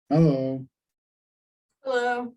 Hello. Hello.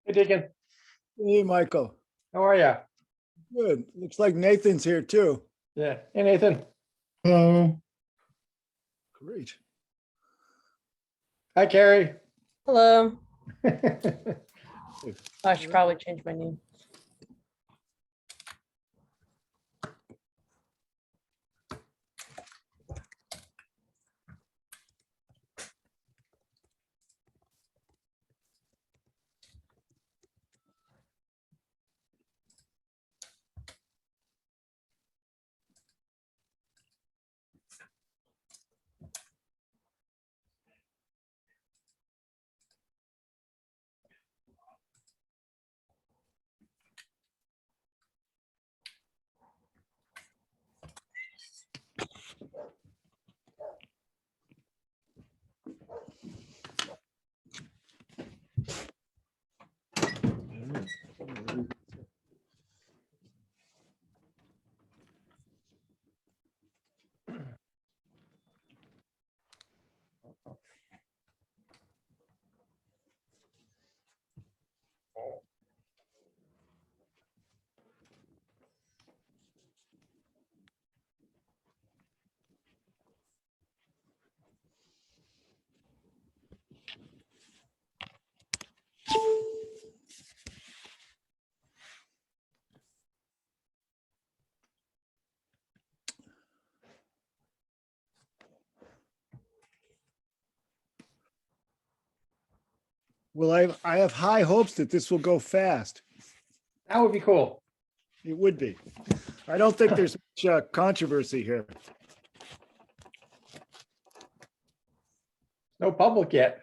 Hey, Deacon, Hey, Michael. how are you? Good. Looks like Nathan's here too. Yeah. Hey, Nathan. Hello. Great. Hi, Carrie. Hello. Hey, I should probably change my name. Well, I have high hopes that this will go fast. that would be cool. It would be. I don't think there's much controversy here. No public yet.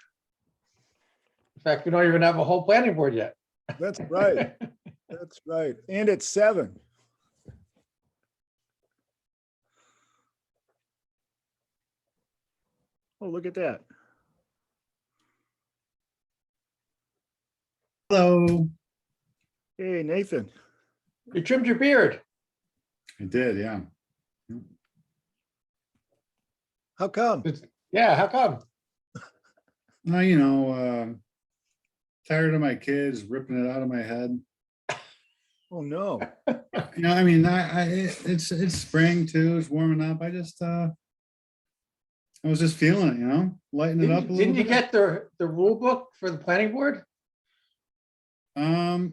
In fact, we don't even have a whole planning board yet. That's right. That's right. And it's 7. Oh, look at that. Hello. Hey, Nathan. You trimmed your beard. I did, yeah. How come? Yeah, how come? Tired of my kids ripping it out of my head. Oh, no. I mean, it's spring too. It's warming up. I was just feeling it, lighten it up a little Didn't you bit. get the rule book for the planning board? I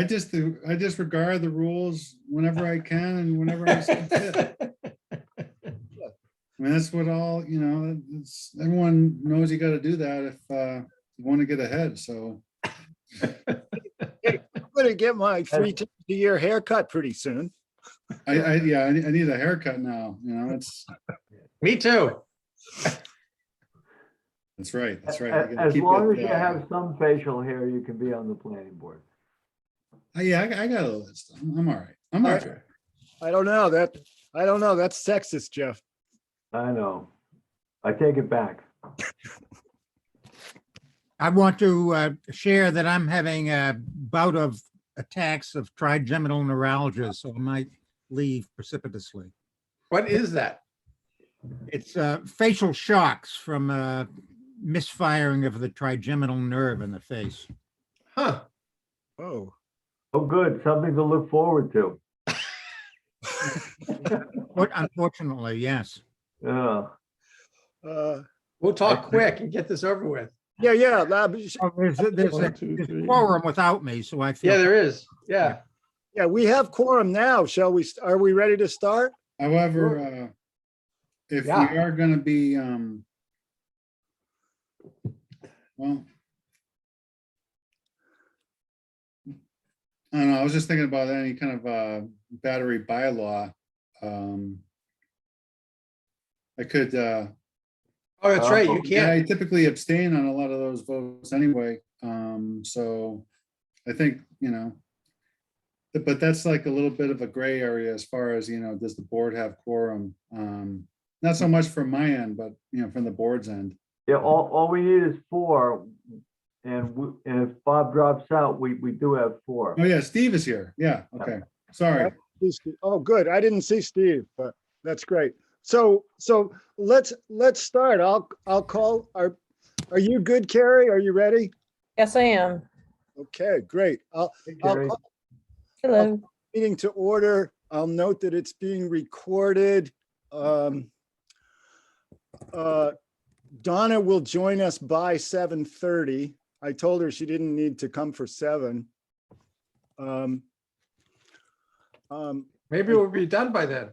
disregard the rules whenever I can and whenever I see fit. I mean, that's what everyone knows you got to do that if you want to get ahead. So I'm going to get my 3 times a year haircut pretty soon. I need a haircut now. It's Me too. that's right. That's right. You gotta As keep long it, as you have some facial hair, you can be on the planning board. yeah, I got a list. I'm all right. I'm all right. I don't know. That's sexist, Jeff. I know. I take it back. I want to share that I'm having a bout of attacks of trigeminal neuralgia, so I might leave precipitously. What is that? It's facial shocks from misfiring of the trigeminal nerve in the face. Huh. Oh, Oh, good. Something to look forward to. But unfortunately, yes. Yeah. We'll talk quick and get this over with. yeah. Oh, there's One, two, a three. quorum without me, so I feel. Yeah, there is. Yeah. Yeah, we have quorum now. Are we ready to start? However, if Yeah. we are going to be, well, I don't know. I was just thinking about any kind of battery bylaw. I could. Oh, that's right. You Yeah, I can't. typically abstain on a lot of those votes anyway. So I think, but that's like a little bit of a gray area as far as, does the board have quorum? Not so much from my end, but, from the board's end. Yeah, all we need is 4. And if Bob drops out, we do have 4. Oh, yeah, Steve is here. Yeah, okay. Sorry. Oh, good. I didn't see Steve, but that's great. So let's start. I'll call. Are you good, Carrie? Are you ready? Yes, I am. Okay, great. I'll Gary. call Hello. the meeting to order. I'll note that it's being recorded. Donna will join us by 7:30. I told her she didn't need to come for 7. Maybe we'll be done by then.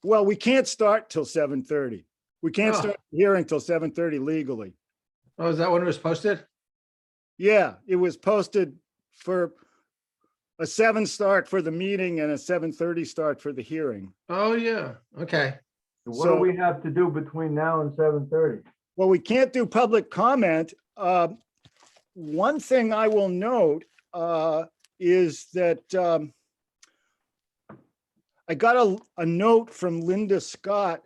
Well, we can't start till 7:30. We can't Oh. start the hearing till 7:30 legally. Oh, is that when it was posted? Yeah, it was posted for a 7 start for the meeting and a 7:30 start for the hearing. Oh, yeah. Okay. What do we have to do between now and 7:30? Well, we can't do public comment. One thing I will note is that I got a note from Linda Scott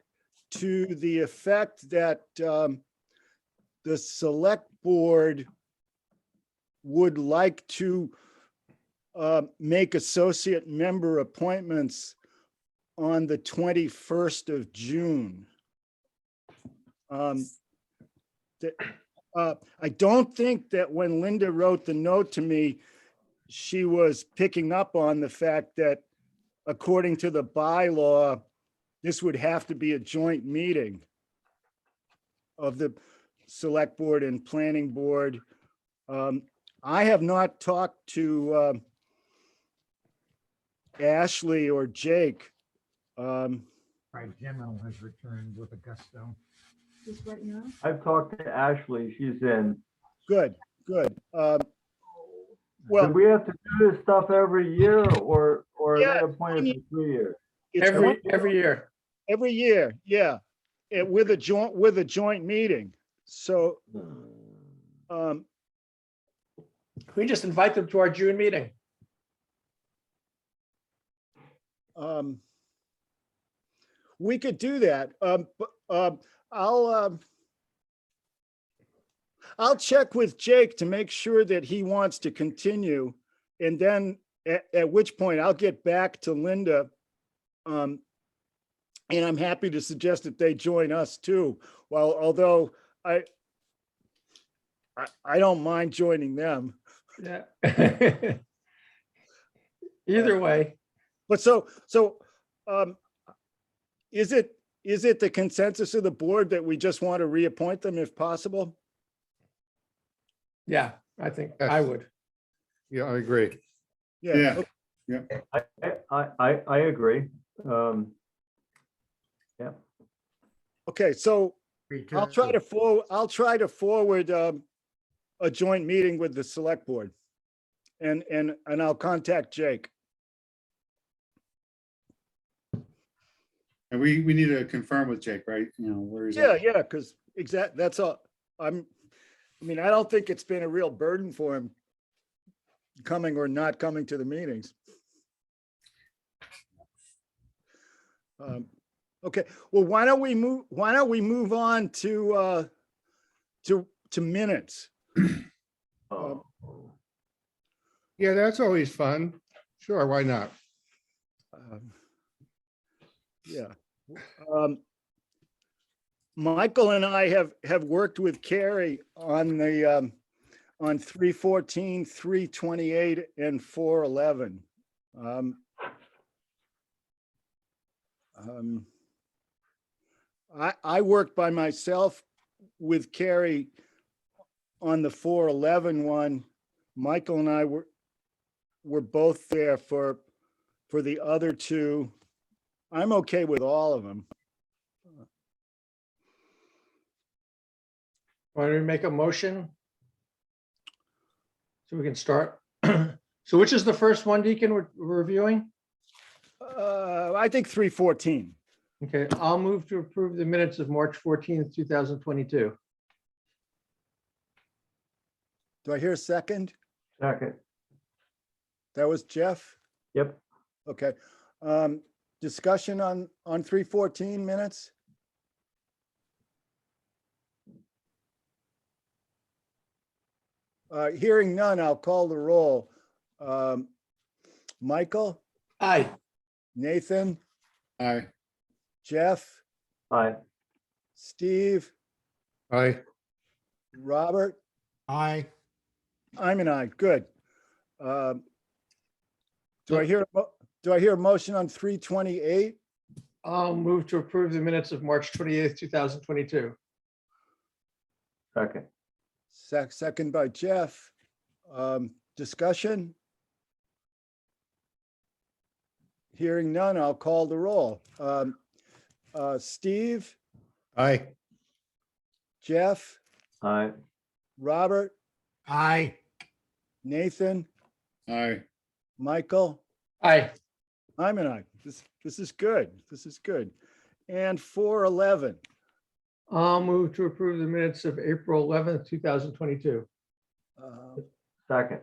to the effect that the select board would like to make associate member appointments on the 21st of June. I don't think that when Linda wrote the note to me, she was picking up on the fact that according to the bylaw, this would have to be a joint meeting of the select board and planning board. I have not talked to Ashley or Jake. Trigeminal has returned with a gusto. I've talked to Ashley. She's in. Good. Do Well, we have to do this stuff every year or are Yeah, they appointed for 3 years? it's Every year. every year, yeah. with a joint meeting. So, We just invite them to our June meeting. we could do that. I'll check with Jake to make sure that he wants to continue. And then at which point I'll get back to Linda. And I'm happy to suggest that they join us too. Well, although I don't mind joining them. Yeah. Either way, But so, is it the consensus of the board that we just want to reappoint them if possible? yeah, I think I Yes. would. Yeah, I agree. Yeah. I agree. Okay, so Me I'll too. try to forward a joint meeting with the select board. And I'll contact Jake. And we need to confirm with Jake, right? You know, where he's Yeah, at. yeah, because that's all. I don't think it's been a real burden for him coming or not coming to the meetings. Okay, well, why don't we move on to minutes? Oh. Yeah, that's always fun. Sure, why not? Yeah. Michael and I have worked with Carrie on the on 314, 328, and 411. I worked by myself with Carrie on the 411 one. Michael and I were both there for the other two. I'm okay with all of them. Why don't we make a motion? So we can start. So which is the first one, Deacon, we're reviewing? I think 314. Okay, I'll move to approve the minutes of March 14th, 2022. Do I hear a second? Second, That was Jeff? yep. Okay. Discussion on 314 minutes? Hearing none, I'll call the roll. Michael, Aye. Nathan, Aye. Jeff, Aye. Steve, Aye. Robert, Aye. I'm an aye. Good. Do I hear a motion on 328? I'll move to approve the minutes of March 28th, 2022. Second, Second by Jeff. Discussion? Hearing none, I'll call the roll. Steve, Aye. Jeff, aye. Robert, Aye. Nathan, Aye. Michael, Aye. I'm an aye. This is good. This is good. And 411. I'll move to approve the minutes of April 11th, 2022. Second,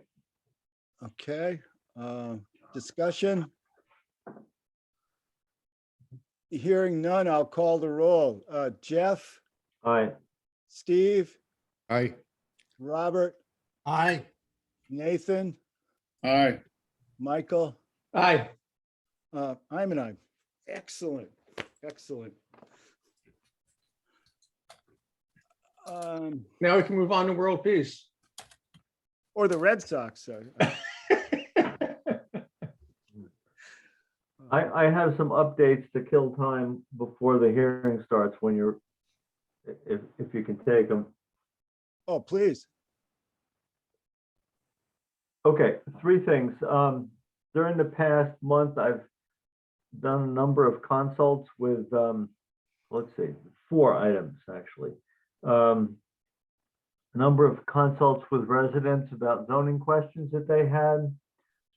Okay, discussion? Hearing none, I'll call the roll. Jeff, aye. Steve, Aye. Robert, Aye. Nathan, Aye. Michael, Aye. I'm an aye. Excellent, excellent. Now we can move on to world peace. Or the Red Sox. I have some updates to kill time before the hearing starts when you're, if you can take them. Oh, please. Okay, three things. During the past month, I've done a number of consults with, let's see, 4 items, actually. A number of consults with residents about zoning questions that they had.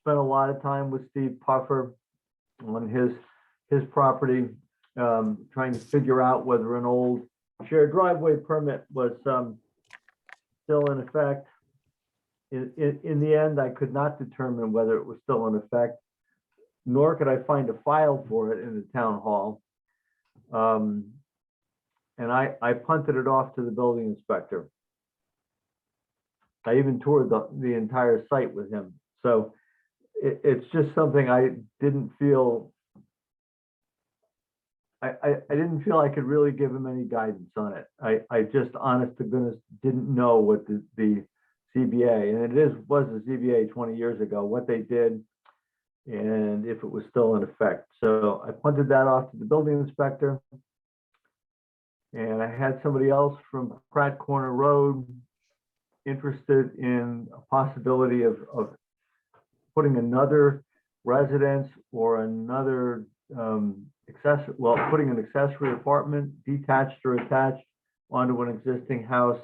Spent a lot of time with Steve Puffer on his property. trying to figure out whether an old shared driveway permit was still in effect. In the end, I could not determine whether it was still in effect, nor could I find a file for it in the town hall. And I punted it off to the building inspector. I even toured the entire site with him. So it's just something I didn't feel, I didn't feel I could really give him any guidance on it. I just, honest to goodness, didn't know what the CBA, and was a CBA 20 years ago, what they did and if it was still in effect. So I punted that off to the building inspector. And I had somebody else from Pratt Corner Road interested in a possibility of putting another residence or another putting an accessory apartment, detached or attached, onto an existing house.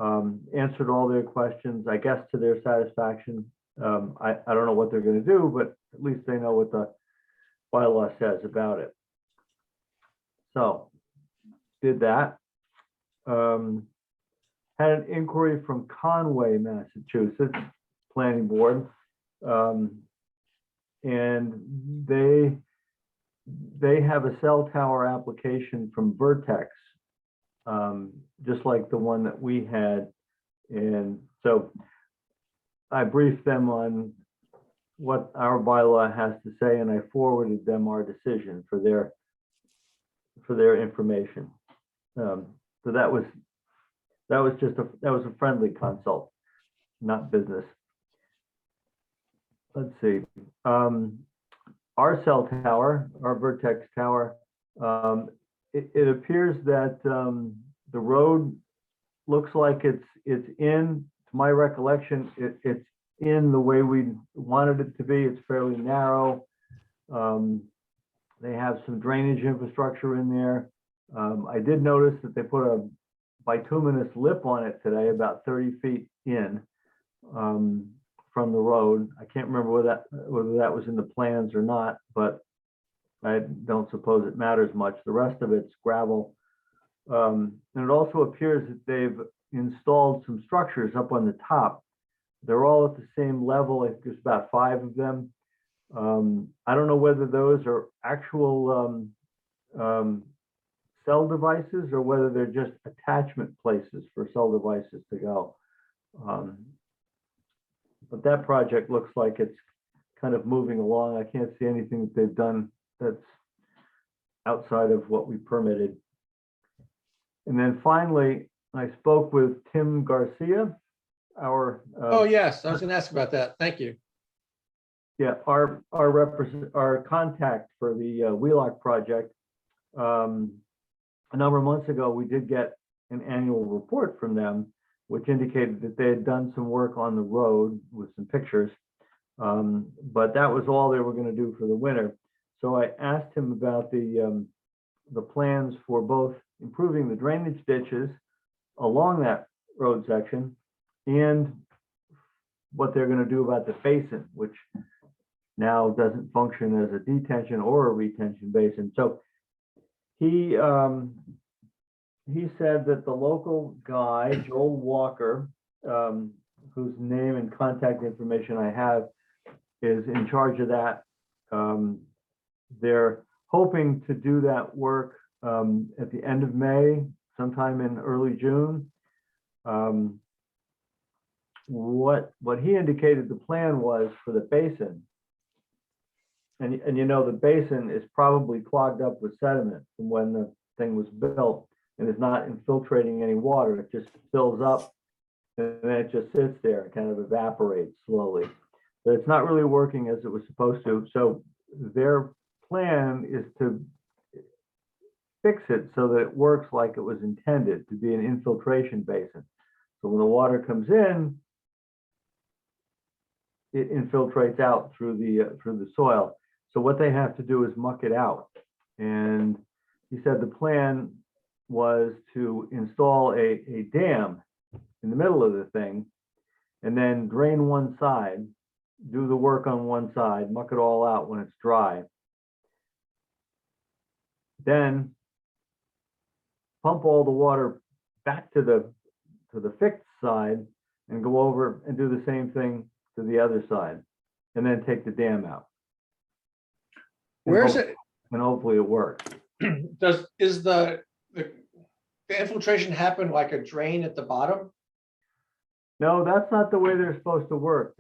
Answered all their questions, I guess, to their satisfaction. I don't know what they're going to do, but at least they know what the bylaw says about it. So did that. Had an inquiry from Conway, Massachusetts Planning Board, and they have a cell tower application from Vertex, just like the one that we had. And so I briefed them on what our bylaw has to say, and I forwarded them our decision for their information. So that was a friendly consult, not business. Let's see. Our cell tower, our Vertex tower, it appears that the road looks like it's in, to my recollection, it's in the way we wanted it to be. It's fairly narrow. They have some drainage infrastructure in there. I did notice that they put a bituminous lip on it today, about 30 feet in from the road. I can't remember whether that was in the plans or not, but I don't suppose it matters much. The rest of it's gravel. And it also appears that they've installed some structures up on the top. They're all at the same level. I think there's about 5 of them. I don't know whether those are actual cell devices or whether they're just attachment places for cell devices to go. But that project looks like it's kind of moving along. I can't see anything that they've done that's outside of what we permitted. And then finally, I spoke with Tim Garcia, our Oh, yes, I was gonna ask about that. Thank you. yeah, our contact for the Wheelock project. A number of months ago, we did get an annual report from them, which indicated that they had done some work on the road with some pictures. But that was all they were going to do for the winter. So I asked him about the plans for both improving the drainage ditches along that road section and what they're going to do about the basin, which now doesn't function as a detention or a retention basin. So he said that the local guy, Joel Walker, whose name and contact information I have, is in charge of that. They're hoping to do that work at the end of May, sometime in early June. What he indicated the plan was for the basin. And you know, the basin is probably clogged up with sediment from when the thing was built and is not infiltrating any water. It just fills up and then it just sits there and kind of evaporates slowly. But it's not really working as it was supposed to. So their plan is to fix it so that it works like it was intended to be an infiltration basin. So when the water comes in, it infiltrates out through the soil. So what they have to do is muck it out. And he said the plan was to install a dam in the middle of the thing and then drain one side, do the work on one side, muck it all out when it's dry. then pump all the water back to the fixed side and go over and do the same thing to the other side, and then take the dam out. And Where's hope- it? And hopefully it works. Is the infiltration happen like a drain at the bottom? No, that's not the way they're supposed to work.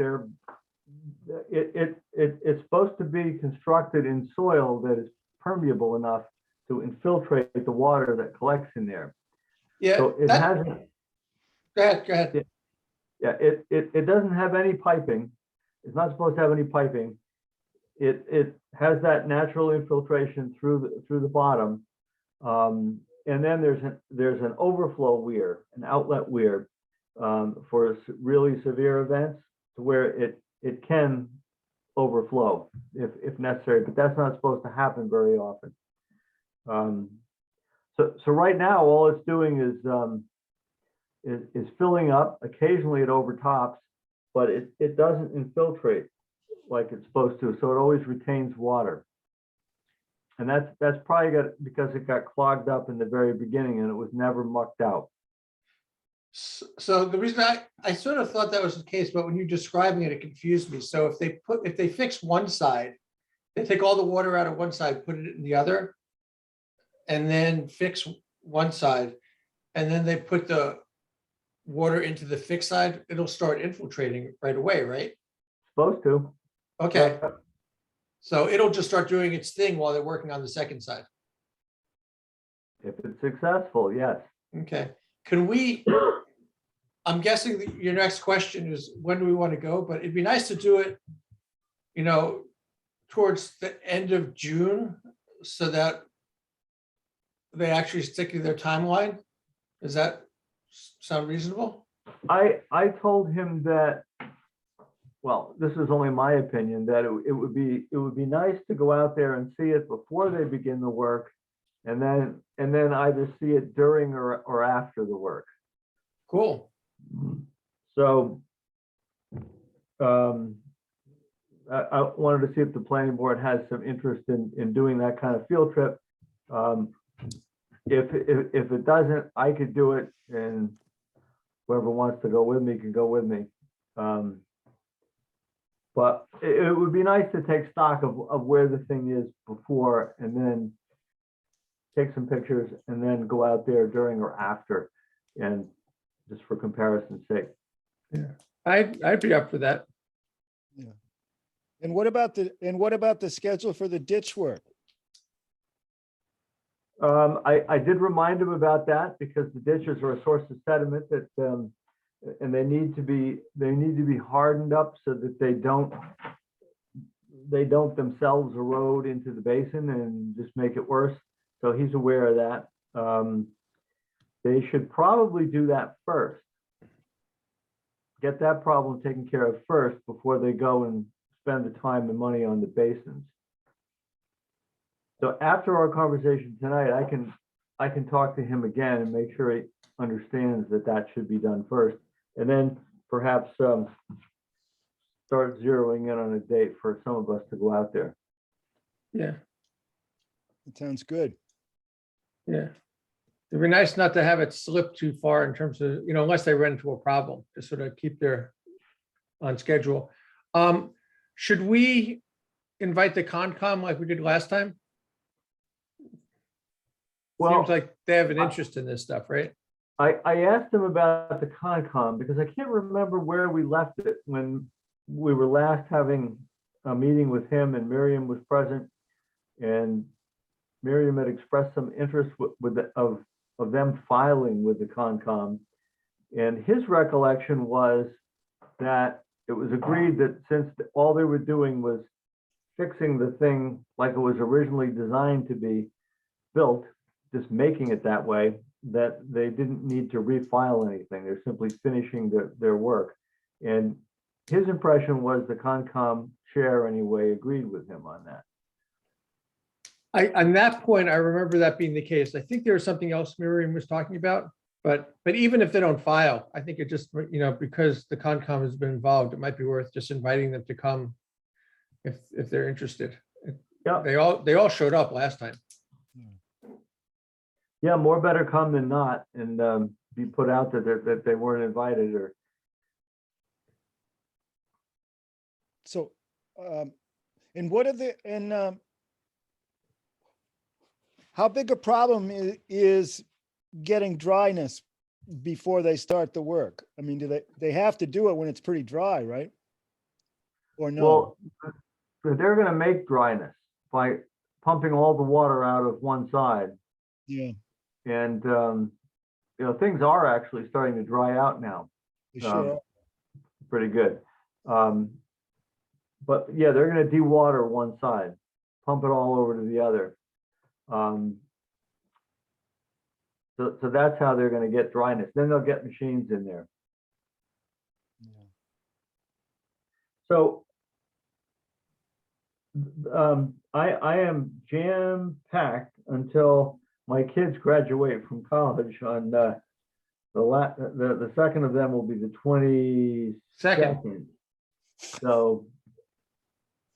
It's supposed to be constructed in soil that is permeable enough to infiltrate the water that collects in there. Yeah, So it that, hasn't, go ahead. yeah, it doesn't have any piping. It's not supposed to have any piping. It has that natural infiltration through the bottom. And then there's an overflow weir, an outlet weir, for really severe events to where it can overflow if necessary, but that's not supposed to happen very often. So right now, all it's doing is filling up. Occasionally it overtops, but it doesn't infiltrate like it's supposed to. So it always retains water. And that's probably because it got clogged up in the very beginning and it was never mucked out. So the reason I sort of thought that was the case, but when you're describing it, it confused me. So if they fix one side, they take all the water out of one side, put it in the other, and then fix one side, and then they put the water into the fixed side, it'll start infiltrating right away, right? Supposed to. Okay, so it'll just start doing its thing while they're working on the second side. If it's successful, yes. Okay, can we, I'm guessing that your next question is when do we want to go, but it'd be nice to do it, towards the end of June so that they actually stick to their timeline. Does that sound reasonable? I told him that, well, this is only my opinion, that it would be nice to go out there and see it before they begin the work, and then either see it during or after the work. Cool. So I wanted to see if the planning board has some interest in doing that kind of field trip. If it doesn't, I could do it, and whoever wants to go with me can go with me. But it would be nice to take stock of where the thing is before, and then take some pictures, and then go out there during or after, and just for comparison's sake. Yeah, I'd be up for that. And what about the schedule for the ditch work? I did remind him about that, because the ditches are a source of sediment that, and they need to be hardened up so that they don't themselves erode into the basin and just make it worse. So he's aware of that. They should probably do that first. Get that problem taken care of first before they go and spend the time and money on the basins. So after our conversation tonight, I can talk to him again and make sure he understands that should be done first, and then perhaps start zeroing in on a date for some of us to go out there. Yeah, It sounds good. yeah. It'd be nice not to have it slip too far in terms of, unless they run into a problem, to sort of keep their on schedule. Should we invite the Concom like we did last time? Well, Seems like they have an interest in this stuff, right? I asked him about the Concom because I can't remember where we left it when we were last having a meeting with him, and Miriam was present, and Miriam had expressed some interest of them filing with the Concom. And his recollection was that it was agreed that since all they were doing was fixing the thing like it was originally designed to be built, just making it that way, that they didn't need to refile anything. They're simply finishing their work. And his impression was the Concom chair anyway agreed with him on that. On that point, I remember that being the case. I think there was something else Miriam was talking about, but even if they don't file, I think it just, because the Concom has been involved, it might be worth just inviting them to come if they're interested. Yeah. They all showed up last time. Yeah, more better come than not, and be put out that they weren't invited, or So, and what are the, how big a problem is getting dryness before they start the work? I mean, they have to do it when it's pretty dry, right? Or no? well, they're gonna make dryness by pumping all the water out of one side. Yeah, And, things are actually starting to dry out now, they sure are. pretty good. But yeah, they're gonna de-water one side, pump it all over to the other. So that's how they're gonna get dryness. Then they'll get machines in there. Yeah. So I am jam-packed until my kids graduate from college on the second of them will be the 22nd. So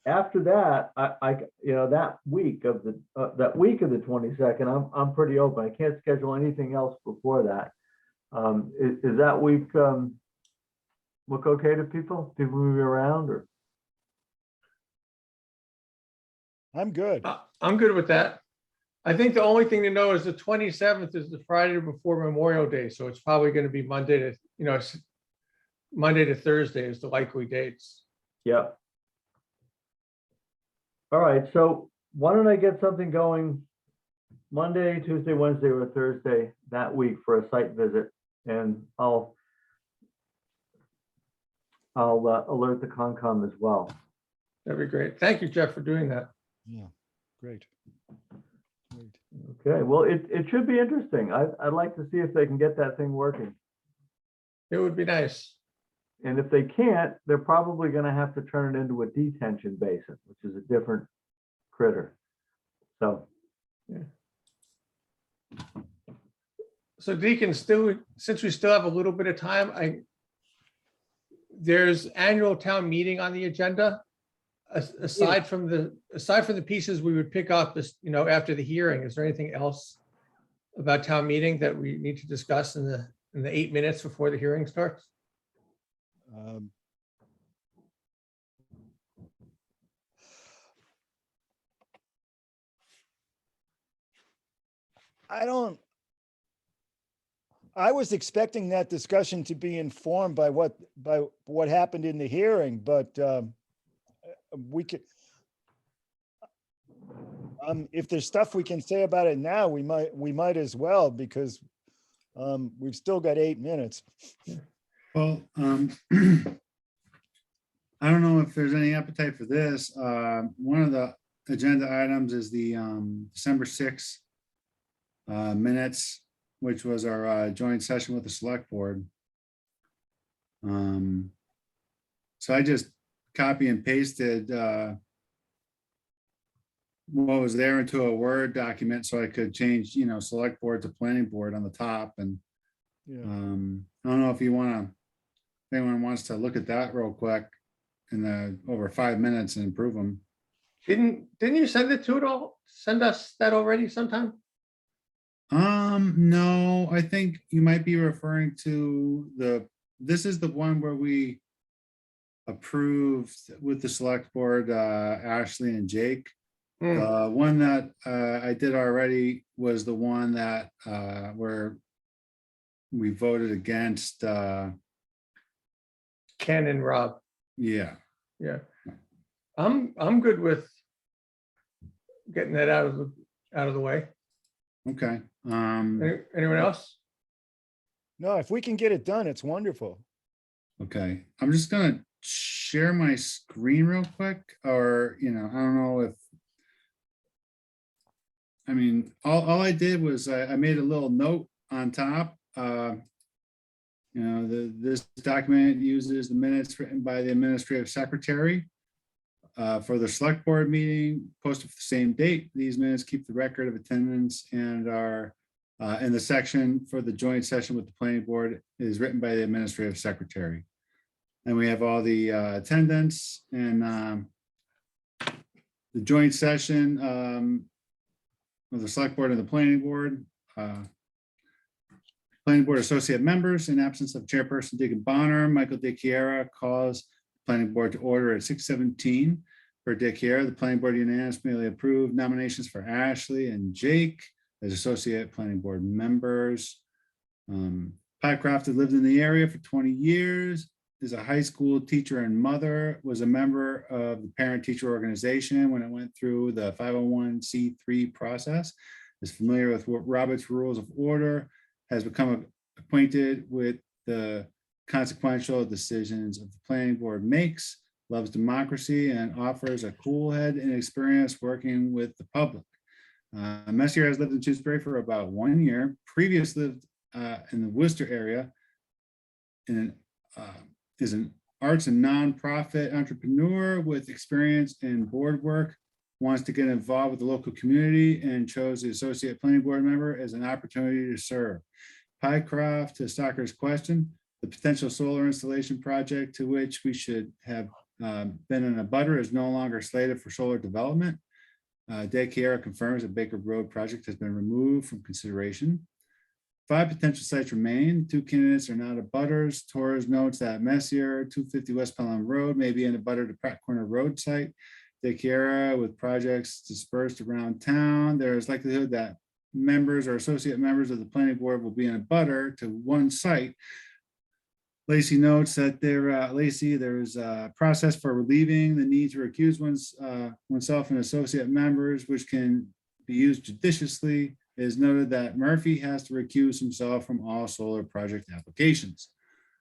after that, that week of the 22nd, I'm pretty open. I can't schedule anything else before that. Is that week look okay to people? People move around, or? I'm good. I'm good with that. I think the only thing to know is the 27th is the Friday before Memorial Day, so it's probably going to be Monday to Thursday is the likely dates. Yeah. All right, so why don't I get something going Monday, Tuesday, Wednesday, or Thursday that week for a site visit, and I'll alert the Concom as well. That'd be great. Thank you, Jeff, for doing that. Yeah, great. Great. Okay, well, it should be interesting. I'd like to see if they can get that thing working. It would be nice. And if they can't, they're probably going to have to turn it into a detention basin, which is a different critter. So, So Deacon, since we still have a little bit of time, there's annual town meeting on the agenda. Aside from the pieces we would pick up this, after the hearing, is there anything else about town meeting that we need to discuss in the 8 minutes before the hearing starts? I was expecting that discussion to be informed by what happened in the hearing, but we could, if there's stuff we can say about it now, we might as well, because we've still got 8 minutes. Well, I don't know if there's any appetite for this. One of the agenda items is the December 6th minutes, which was our joint session with the select board. So I just copy and pasted what was there into a Word document so I could change, select board to planning board on the top. And Yeah. I don't know if anyone wants to look at that real quick in the over 5 minutes and improve them. Didn't you send us that already sometime? No, I think you might be referring to this is the one where we approved with the select board, Ashley and Jake. The one that I did already was the one that where we voted against. Ken and Rob. Yeah. Yeah. I'm good with getting that out of the way. Okay. Anyone else? No, if we can get it done, it's wonderful. Okay. I'm just gonna share my screen real quick, or I don't know if. I mean, all I did was I made a little note on top. This document uses the minutes written by the administrative secretary for the select board meeting posted for the same date. These minutes keep the record of attendance and are in the section for the joint session with the planning board is written by the administrative secretary. And we have all the attendance and the joint session of the select board and the planning board Planning Board Associate Members, in absence of Chairperson Deacon Bonner, Michael DeCiara calls Planning Board to order at 6:17. For DeCiara, the Planning Board unanimously approved nominations for Ashley and Jake as Associate Planning Board members. Pycroft had lived in the area for 20 years, is a high school teacher and mother, was a member of the parent-teacher organization when it went through the 501c3 process, is familiar with Robert's Rules of Order, has become acquainted with the consequential decisions of the planning board makes, loves democracy, and offers a cool head and experience working with the public. Messier has lived in Shutesbury for about 1 year, previously lived in the Worcester area, and is an arts and nonprofit entrepreneur with experience in board work, wants to get involved with the local community, and chose the associate planning board member as an opportunity to serve. Pycroft, to Stocker's question, the potential solar installation project to which we should have been in a butter is no longer slated for solar development. DeCiara confirms that Baker Road project has been removed from consideration. 5 potential sites remain. 2 candidates are not abutters. Torres notes that Messier, 250 West Pelham Road may be in a butter to Pratt Corner Road site. DeCiara, with projects dispersed around town, there is likelihood that members or associate members of the planning board will be in a butter to one site. Lacey notes that there is a process for relieving the need to recuse oneself and associate members, which can be used judiciously. It is noted that Murphy has to recuse himself from all solar project applications.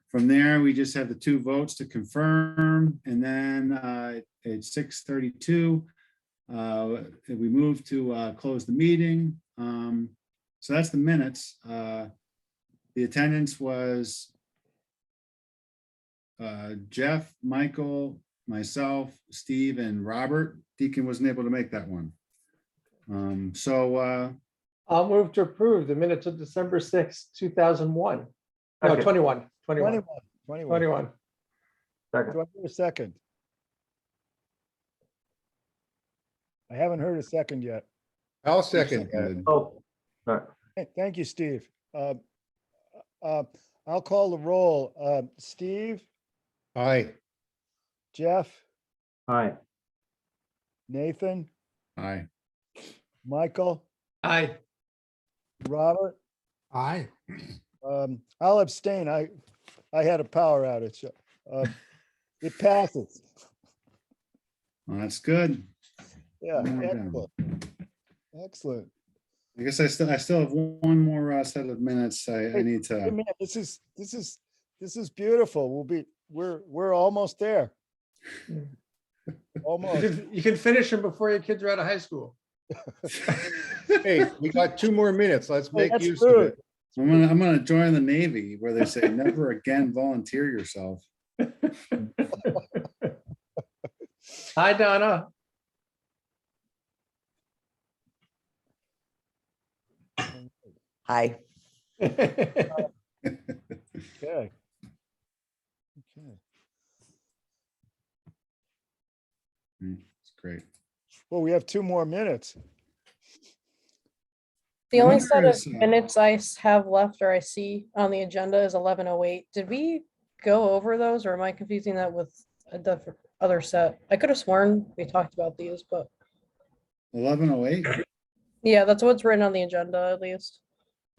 From there, we just have the 2 votes to confirm, and then at 6:32, we move to close the meeting. So that's the minutes. The attendance was Jeff, Michael, myself, Steve, and Robert. Deacon wasn't able to make that one. I'll move to approve the minutes of December 6th, 2001. No, Okay. 21. Second. Do I hear a second? I haven't heard a second yet. I'll second that. Seconded. Oh, all right. Thank you, Steve. I'll call the roll. Steve, Aye. Jeff, Hi. Nathan, Aye. Michael, Aye. Robert. Aye. I'll abstain. I had a power outage. It passes. Well, that's good. Yeah, One more down. excellent. Excellent. I guess I still have one more set of minutes I need Hey, to. man, this is beautiful. We're almost there. Almost. You can finish them before your kids are out of high school. Hey, we got 2 more minutes. Let's Hey, make that's use of good. it. I'm gonna join the Navy where they say never again volunteer yourself. Hi, Donna. Hi. Okay. Okay. It's great. Well, we have 2 more minutes. The I only wonder set of is, minutes I have left or I see on the agenda is 11:08. Did we go over those or am I confusing that with the other set? I could have sworn we talked about these, but 11:08. yeah, that's what's written on the agenda at least.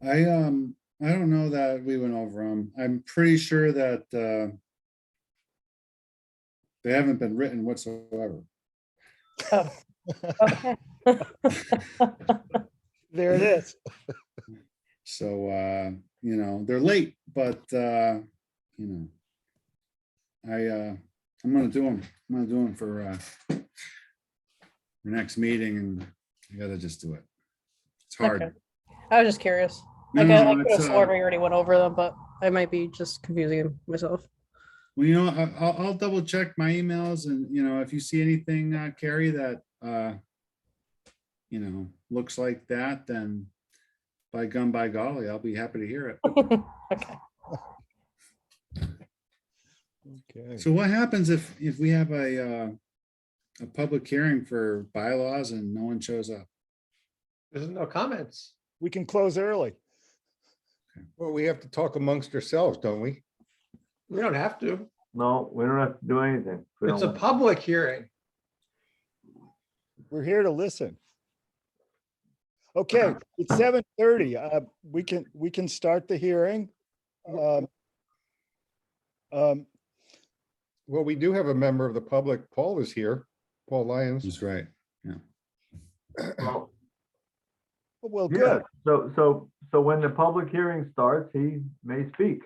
I don't know that we went over them. I'm pretty sure that they haven't been written whatsoever. Oh, okay. There it is. So they're late, but I'm gonna do them. I'm gonna do them for next meeting, and I gotta just do it. It's hard. Okay. I was just curious. No, I no, could have it's, sworn we already went over them, but I might be just confusing myself. well, I'll double check my emails, and if you see anything, Carrie, that looks like that, then by gum, by golly, I'll be happy to hear it. Okay. Okay. So what happens if we have a public hearing for bylaws and no one shows up? There's no comments. we can close early. Well, we have to talk amongst ourselves, don't we? We don't have to. No, we don't have to do anything. if we It's a don't want. public hearing. We're here to listen. Okay, it's 7:30. We can start the hearing. Um, Well, we do have a member of the public. Paul is here. Paul Lyons. That's right. Well, Well, yeah, good. so when the public hearing starts, he may speak.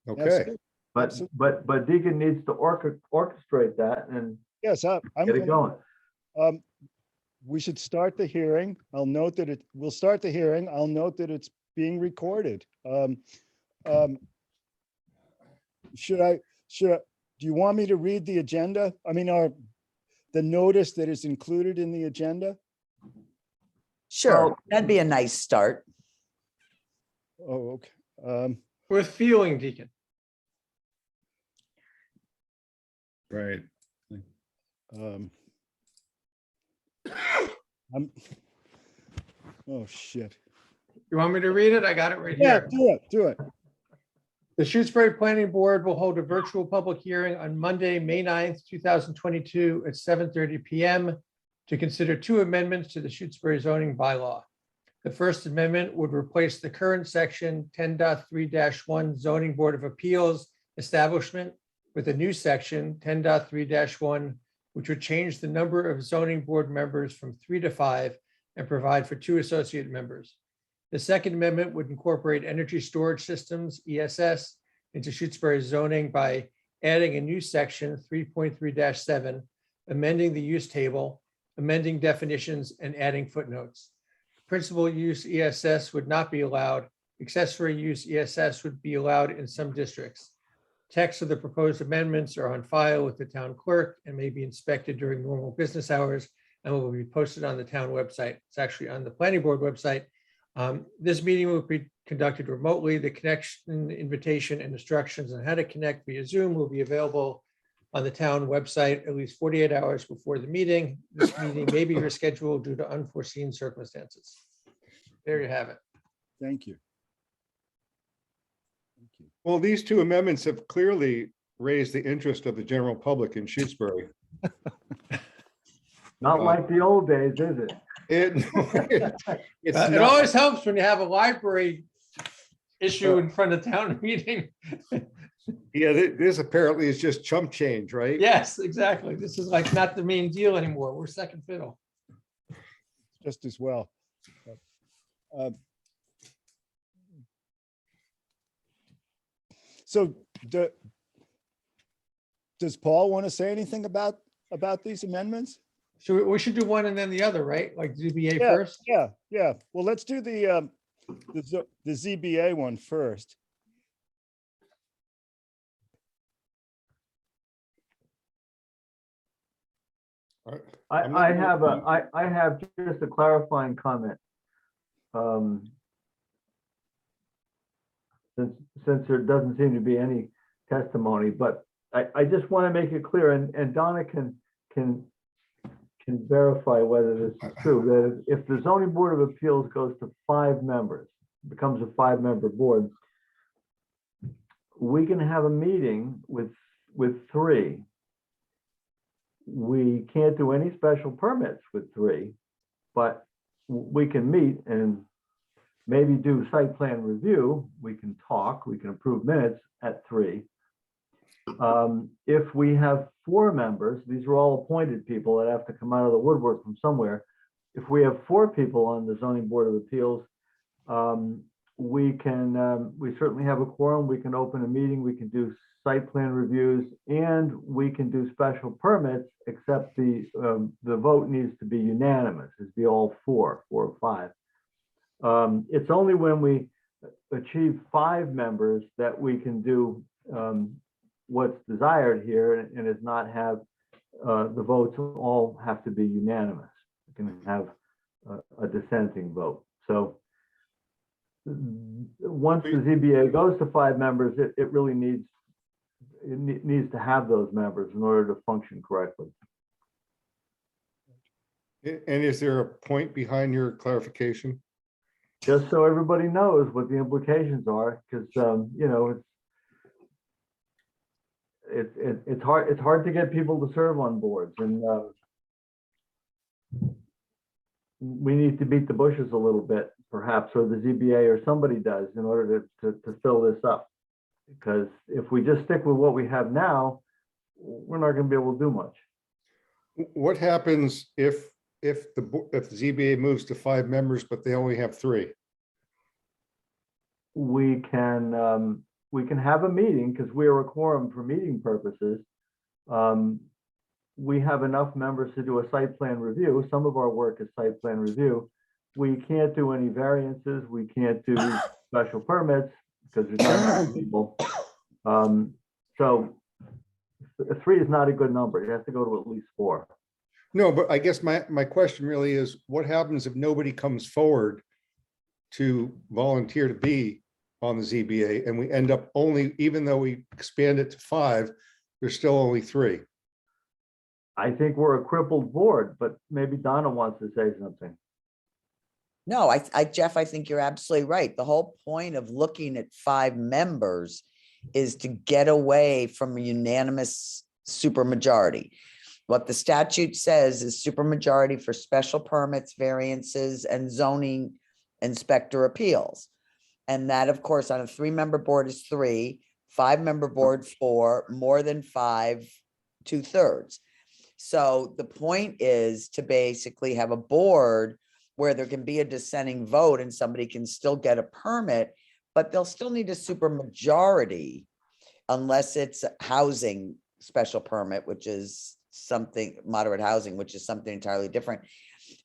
Okay. Absolutely. But, Absolutely. but Deacon needs to orchestrate that and Yes, I'm get it gonna, going. we should start the hearing. I'll note that we'll start the hearing. I'll note that it's being recorded. Do you want me to read the agenda? I mean, the notice that is included in the agenda? Sure, Well- that'd be a nice start. Oh, okay. With feeling, Deacon. Right. Um, oh, shit. You want me to read it? I got it right Yeah, here. do it. The Shutesbury Planning Board will hold a virtual public hearing on Monday, May 9th, 2022 at 7:30 PM to consider two amendments to the Shutesbury zoning bylaw. The first amendment would replace the current section 10.3-1 Zoning Board of Appeals establishment with a new section 10.3-1, which would change the number of zoning board members from 3 to 5 and provide for 2 associate members. The second amendment would incorporate energy storage systems, ESS, into Shutesbury zoning by adding a new section 3.3-7, amending the use table, amending definitions, and adding footnotes. Principal use ESS would not be allowed. Accessory use ESS would be allowed in some districts. Text of the proposed amendments are on file with the town clerk and may be inspected during normal business hours and will be posted on the town website. It's actually on the planning board website. This meeting will be conducted remotely. The connection, invitation, and instructions on how to connect via Zoom will be available on the town website at least 48 hours before the meeting. This meeting may be rescheduled due to unforeseen circumstances. There you have it. Thank you. Thank you. Well, these two amendments have clearly raised the interest of the general public in Shutesbury. Not like the old days, is it? It's It not- always helps when you have a library issue in front of town meeting. Yeah, this apparently is just chump change, right? Yes, exactly. This is like not the main deal anymore. We're second fiddle. Just as well. So does Paul want to say anything about these amendments? So we should do one and then the other, right? Like ZBA Yeah, first? Yeah. Well, let's do the ZBA one first. I'm not I gonna- have just a clarifying comment. Since there doesn't seem to be any testimony, but I just want to make it clear, and Donna can verify whether this is true, that if the zoning board of appeals goes to 5 members, becomes a 5-member board, we can have a meeting with 3. We can't do any special permits with 3, but we can meet and maybe do site plan review. We can talk, we can approve minutes at 3. If we have 4 members, these are all appointed people that have to come out of the woodwork from somewhere. If we have 4 people on the zoning board of appeals, we certainly have a quorum. We can open a meeting, we can do site plan reviews, and we can do special permits, except the vote needs to be unanimous. It'd be all 4 or 5. It's only when we achieve 5 members that we can do what's desired here and is not have the votes all have to be unanimous. We can have a dissenting vote. So once the ZBA goes to 5 members, it really needs to have those members in order to function correctly. And is there a point behind your clarification? just so everybody knows what the implications are, because, you know, it's hard to get people to serve on boards, and we need to beat the bushes a little bit, perhaps, or the ZBA or somebody does, in order to fill this up. Because if we just stick with what we have now, we're not gonna be able to do much. What happens if the ZBA moves to 5 members, but they only have 3? We can have a meeting, because we are a quorum for meeting purposes. We have enough members to do a site plan review. Some of our work is site plan review. We can't do any variances. We can't do special permits because there's not enough people. So 3 is not a good number. It has to go to at least 4. No, but I guess my question really is, what happens if nobody comes forward to volunteer to be on the ZBA, and we end up only, even though we expand it to 5, there's still only 3? I think we're a crippled board, but maybe Donna wants to say something. No, Jeff, I think you're absolutely right. The whole point of looking at 5 members is to get away from a unanimous supermajority. What the statute says is supermajority for special permits, variances, and zoning inspector appeals. And that, of course, on a 3-member board is 3, 5-member board 4, more than 5, 2/3. So the point is to basically have a board where there can be a dissenting vote and somebody can still get a permit, but they'll still need a supermajority unless it's a housing special permit, which is something, moderate housing, which is something entirely different.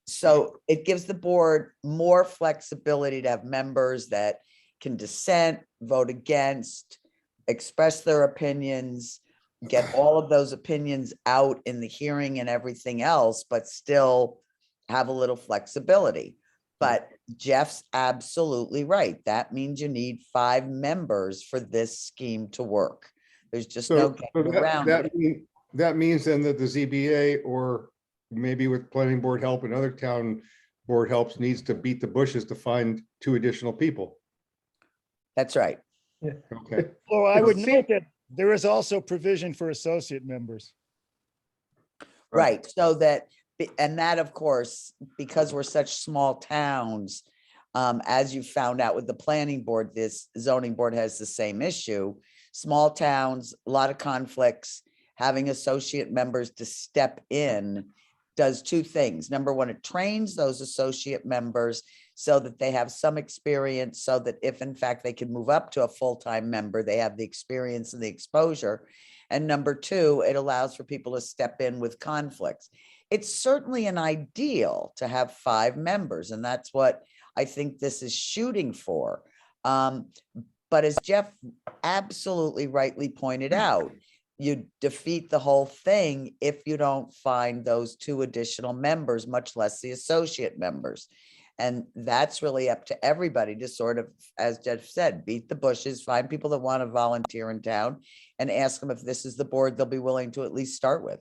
So it gives the board more flexibility to have members that can dissent, vote against, express their opinions, get all of those opinions out in the hearing and everything else, but still have a little flexibility. But Jeff's absolutely right. That means you need 5 members for this scheme to work. There's just no getting around it. That means then that the ZBA, or maybe with planning board help and other town board helps, needs to beat the bushes to find 2 additional people. That's right. Okay. Well, I would note that there is also provision for associate members. Right. So that, and that, of course, because we're such small towns, as you found out with the planning board, this zoning board has the same issue. Small towns, a lot of conflicts, having associate members to step in does 2 things. Number one, it trains those associate members so that they have some experience, so that if in fact they can move up to a full-time member, they have the experience and the exposure. And number 2, it allows for people to step in with conflicts. It's certainly an ideal to have 5 members, and that's what I think this is shooting for. But as Jeff absolutely rightly pointed out, you defeat the whole thing if you don't find those 2 additional members, much less the associate members. And that's really up to everybody to sort of, as Jeff said, beat the bushes, find people that want to volunteer in town and ask them if this is the board they'll be willing to at least start with.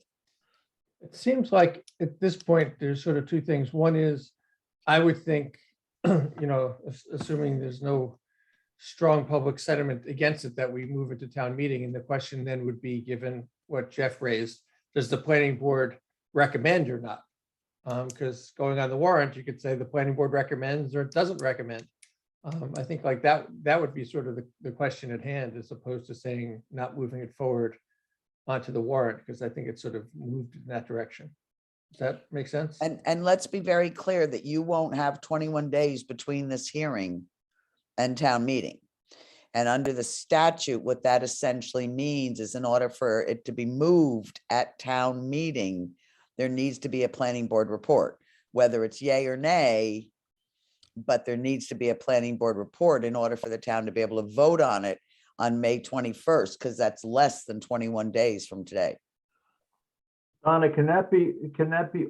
It seems like at this point, there's sort of 2 things. One is, I would think, you know, assuming there's no strong public sentiment against it, that we move it to town meeting. And the question then would be, given what Jeff raised, does the planning board recommend or not? Because going on the warrant, you could say the planning board recommends or it doesn't recommend. I think like that would be sort of the question at hand, as opposed to saying not moving it forward onto the warrant, because I think it's sort of moved in that direction. Does that make sense? And let's be very clear that you won't have 21 days between this hearing and town meeting. And under the statute, what that essentially means is in order for it to be moved at town meeting, there needs to be a planning board report, whether it's yay or nay, but there needs to be a planning board report in order for the town to be able to vote on it on May 21st, because that's less than 21 days from today. Donna, can that be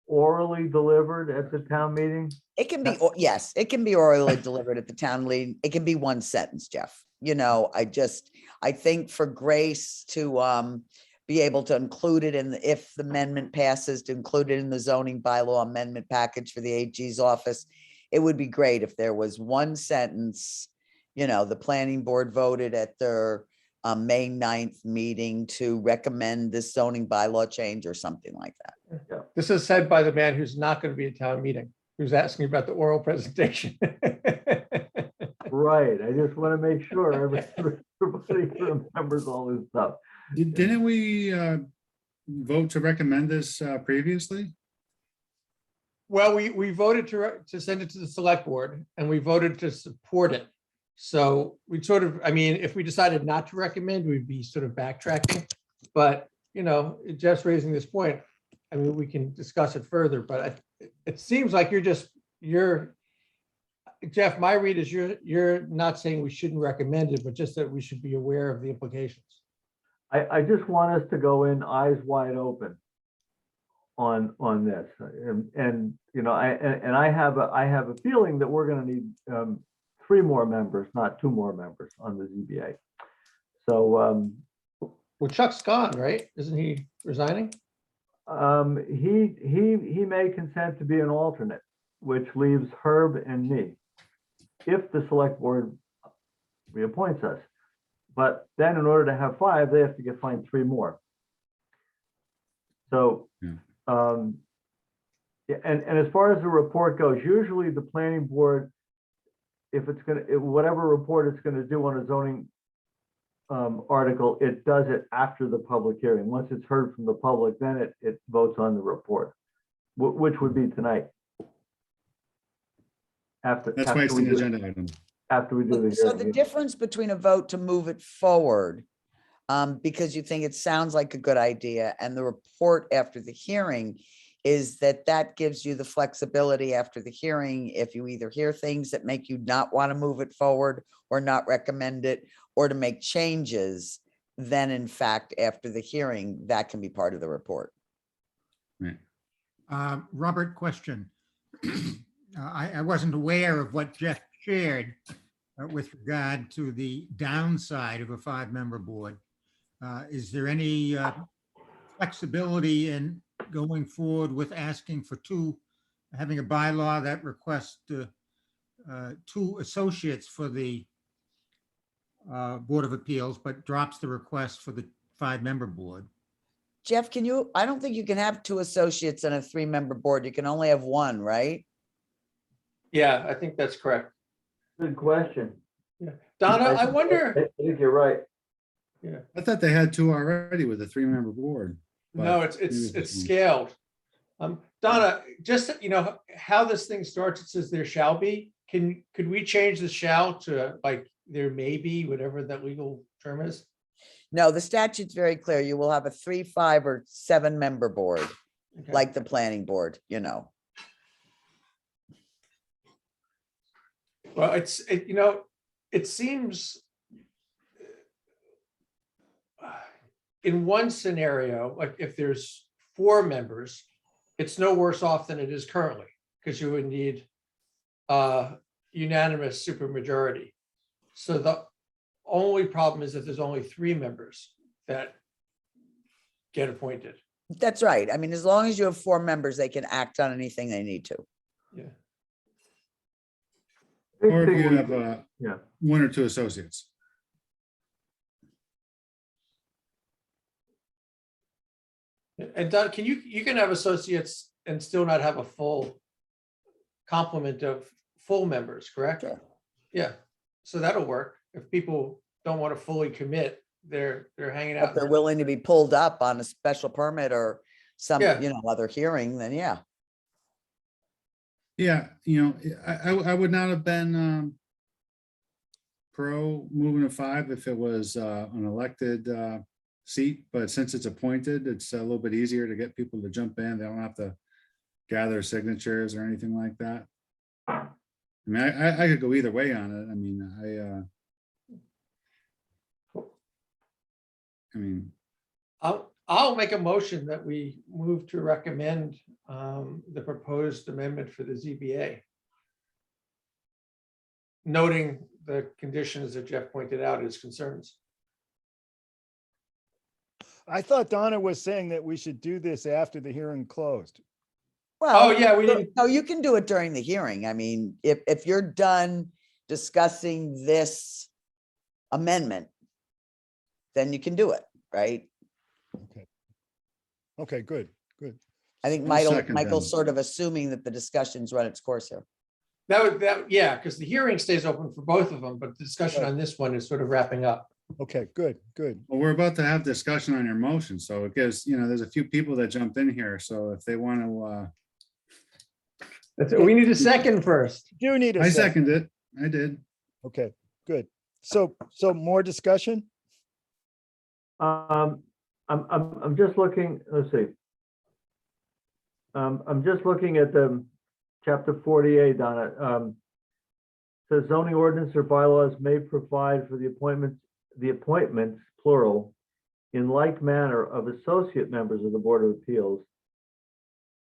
orally delivered at the town meeting? It can be, yes, it can be orally delivered at the town meeting. It can be 1 sentence, Jeff. You know, I think for Grace to be able to include it in the, if the amendment passes, to include it in the zoning bylaw amendment package for the AG's office, it would be great if there was one sentence, the planning board voted at their May 9th meeting to recommend this zoning bylaw change or something like that. This is said by the man who's not going to be at town meeting, who's asking about the oral presentation. Right, I just want to make sure everybody remembers all this stuff. Didn't we vote to recommend this previously? Well, we voted to send it to the select board and we voted to support it. So we sort of, I mean, if we decided not to recommend, we'd be sort of backtracking. But, Jeff's raising this point. I mean, we can discuss it further, but it seems like Jeff, my read is you're not saying we shouldn't recommend it, but just that we should be aware of the implications. I just want us to go in eyes wide open on this. And I have a feeling that we're going to need 3 more members, not 2 more members on the ZBA. So Well, Chuck's gone, right? Isn't he resigning? he may consent to be an alternate, which leaves Herb and me, if the select board reappoints us. But then in order to have 5, they have to find 3 more. So, yeah, and as far as the report goes, usually the planning board, if it's whatever report it's gonna do on a zoning article, it does it after the public hearing. Once it's heard from the public, then it votes on the report, which would be tonight. That's why it's an agenda item. After we do the So the hearing. difference between a vote to move it forward, because you think it sounds like a good idea, and the report after the hearing is that gives you the flexibility after the hearing, if you either hear things that make you not want to move it forward or not recommend it, or to make changes, then in fact, after the hearing, that can be part of the report. Right. Robert, question. I wasn't aware of what Jeff shared with regard to the downside of a 5-member board. Is there any flexibility in going forward with asking for 2, having a bylaw that requests 2 associates for the Board of Appeals, but drops the request for the 5-member board? Jeff, I don't think you can have 2 associates on a 3-member board. You can only have 1, right? Yeah, I think that's correct. Good question. Donna, I wonder, I think you're right. I thought they had 2 already with a 3-member board. but no, maybe it's scaled. Donna, just, how this thing starts, it says there shall be. Could we change the shall to like there may be, whatever that legal term is? No, the statute's very clear. You will have a 3, 5, or 7-member board, Okay. like the planning board, Well, it seems in one scenario, like if there's 4 members, it's no worse off than it is currently, because you would need unanimous supermajority. So the only problem is that there's only 3 members that get appointed. That's right. I mean, as long as you have 4 members, they can act on anything they need to. Yeah. Or if you have Yeah. 1 or 2 associates. And Don, you can have associates and still not have a full complement of full members, correct? Sure. Yeah, so that'll work. If people don't want to fully commit, they're hanging out. If they're willing to be pulled up on a special permit or some, Yeah. other hearing, then yeah. Yeah, I would not have been pro moving to 5 if it was an elected seat, but since it's appointed, it's a little bit easier to get people to jump in. They don't have to gather signatures or anything like that. I mean, I could go either way on it. I mean, I'll make a motion that we move to recommend the proposed amendment for the ZBA. Noting the conditions that Jeff pointed out as concerns. I thought Donna was saying that we should do this after the hearing closed. Oh, Well, yeah, we need, no, you can do it during the hearing. I mean, if you're done discussing this amendment, then you can do it, right? Okay. Okay, good, good. I think I'll second Michael's them. sort of assuming that the discussion's run its course here. yeah, because the hearing stays open for both of them, but the discussion Right. on this one is sort of wrapping up. Okay, good, good. Well, we're about to have discussion on your motion, so it gives, there's a few people that jumped in here, so if they want to, We need a second first. You need a I second. second it, I did. Okay, good. So more discussion? I'm just looking, let's see. I'm just looking at the chapter 48 on it. Says zoning ordinance or bylaws may provide for the appointments, plural, in like manner of associate members of the Board of Appeals.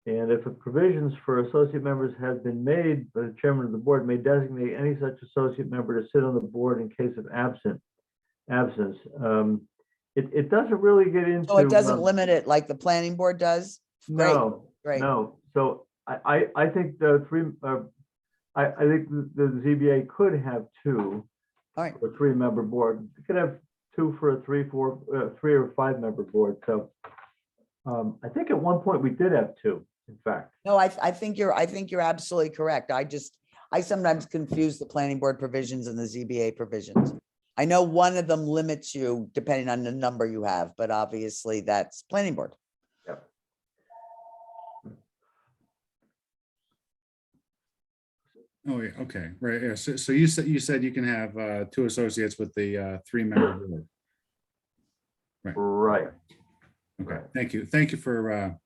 And if provisions for associate members have been made, the chairman of the board may designate any such associate member to sit on the board in case of absence. It doesn't really get into. So it doesn't limit it like the planning board does? Great, No, great. no. So I think the three, I think the ZBA could have two. All right. For a 3-member board. You could have two for a 3 or 5-member board. So I think at one point we did have two, in fact. No, I think you're absolutely correct. I sometimes confuse the planning board provisions and the ZBA provisions. I know one of them limits you depending on the number you have, but obviously that's planning board. Yep. Oh, yeah, okay, right, yeah, so you said you can have 2 associates with the 3-member board. Right. Okay, thank you for,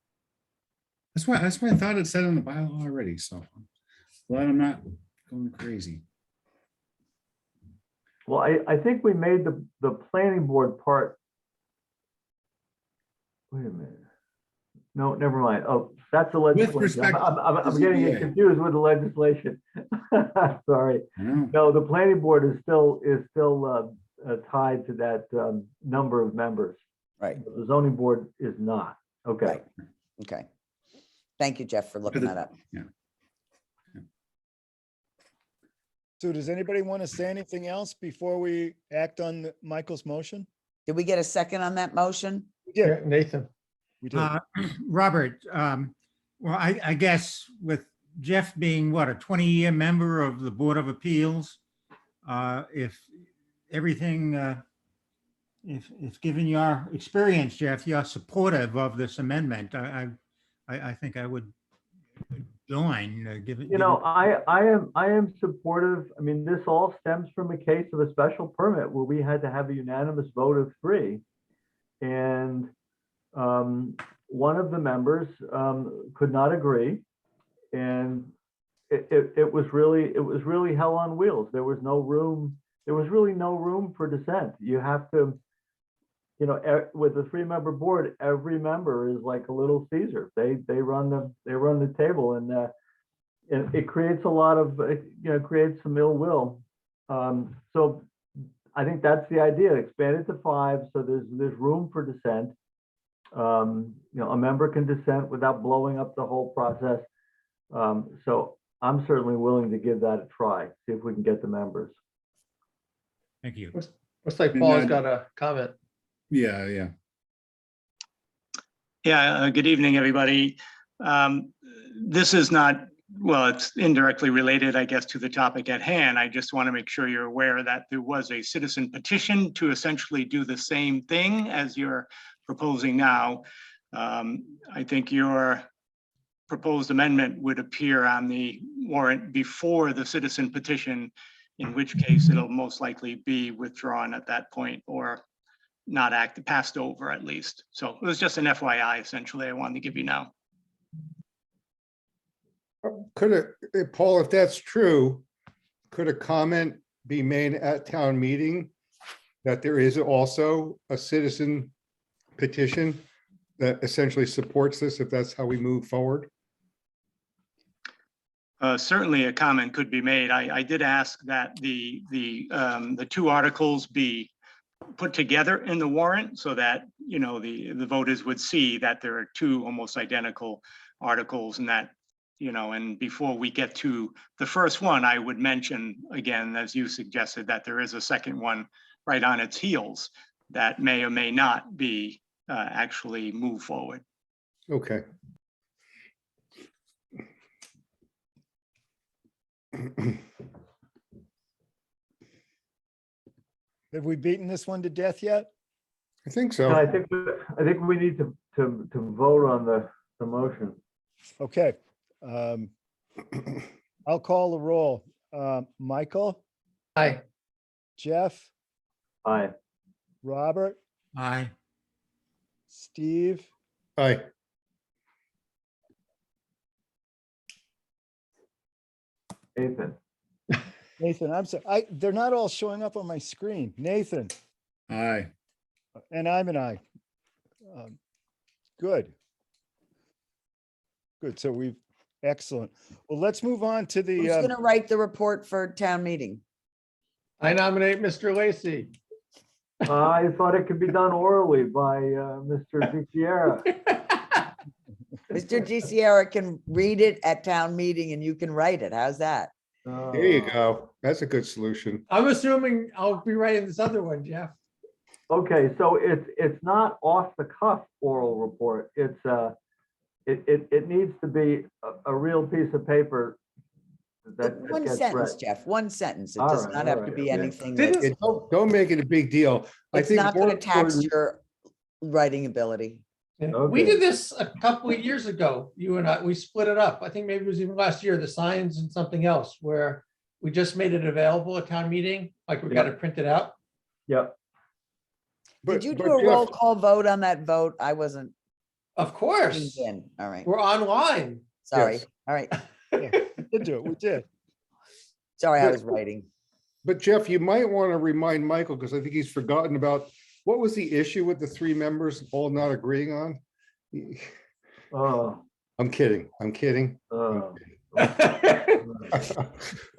that's why I thought it said in the bylaw already, so I'm glad I'm not going crazy. Well, I think we made the planning board part. Wait a minute. No, never mind. Oh, that's the legislation. respect I'm to getting ZBA. confused with the legislation. Sorry. I know. No, the planning board is still tied to that number of members. Right, The zoning board is not. Okay. right. Okay. Thank you, Jeff, for looking that up. So does anybody want to say anything else before we act on Michael's motion? Did we get a second on that motion? Yeah, Nathan. we did. Robert, well, I guess with Jeff being what, a 20-year member of the Board of Appeals, if everything, if given your experience, Jeff, you're supportive of this amendment, I think I would join, given. You know, I am supportive. I mean, this all stems from a case of a special permit where we had to have a unanimous vote of 3. And one of the members could not agree. And it was really hell on wheels. There was really no room for dissent. You have to, with a 3-member board, every member is like a little Caesar. They run the table, and it creates a lot of creates some ill will. So I think that's the idea. Expand it to 5, so there's room for dissent. A member can dissent without blowing up the whole process. So I'm certainly willing to give that a try. See if we can get the members. Thank you. Looks like And Paul's then- got a comment. Yeah. Yeah, good evening, everybody. This is not, well, it's indirectly related, I guess, to the topic at hand. I just want to make sure you're aware that there was a citizen petition to essentially do the same thing as you're proposing now. I think your proposed amendment would appear on the warrant before the citizen petition, in which case it'll most likely be withdrawn at that point, or not passed over at least. So it was just an FYI, essentially, I wanted to give you now. Paul, if that's true, could a comment be made at town meeting that there is also a citizen petition that essentially supports this, if that's how we move forward? Certainly a comment could be made. I did ask that the 2 articles be put together in the warrant so that, the voters would see that there are 2 almost identical articles and that, and before we get to the first one, I would mention again, as you suggested, that there is a second one right on its heels that may or may not be actually move forward. Okay. Have we beaten this one to death yet? I think No, so. I think we need to vote on the motion. Okay. I'll call the roll. Michael, Aye. Jeff, Aye. Robert, Aye. Steve, Aye. Nathan. Nathan, I'm sorry. They're not all showing up on my screen. Nathan, Aye. and I'm an aye. Good. Good. So excellent. Well, let's move on to Who's the, gonna write the report for town meeting? I nominate Mr. Lacy. I thought it could be done orally by Mr. DiChiara. Mr. DeSierra can read it at town meeting and you can write it. How's that? There you go. That's a good solution. I'm assuming I'll be writing this other one, Jeff. Okay, so it's not off the cuff oral report. It's it needs to be a real piece of paper that One gets sentence, read. Jeff, one sentence. It All does right, not all have to right, be okay. anything Didn't- that's, Don't make it a big deal. I it's think not more gonna tax important- your writing ability. Yeah. We Okay. did this a couple of years ago, you and I, we split it up. I think maybe it was even last year, the signs and something else where we just made it available at town meeting, like we got it printed out. Yep. Did you but do a Jeff- roll call vote on that vote? I wasn't Of tuned course, in. All right, we're online. sorry. Yes. All right, we did do it. We did. sorry, I But- was writing. But Jeff, you might want to remind Michael, because I think he's forgotten about, what was the issue with the three members all not agreeing on? Oh, I'm kidding. I'm kidding. oh.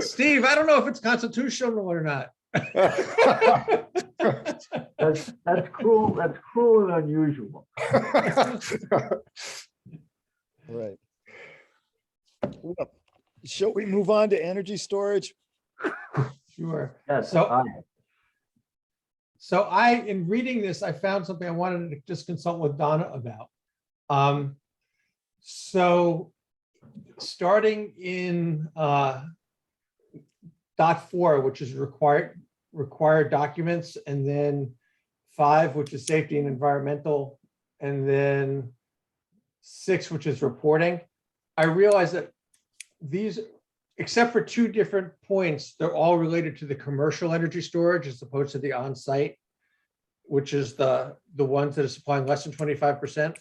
Steve, I don't know if it's constitutional or not. That's cruel. That's cruel and unusual. Right. Well, shall we move on to energy storage? Sure. Yes. So- aye. So in reading this, I found something I wanted to just consult with Donna about. So starting in dot 4, which is required documents, and then 5, which is safety and environmental, and then 6, which is reporting. I realized that these, except for 2 different points, they're all related to the commercial energy storage as opposed to the on-site, which is the ones that are supplying less than 25%.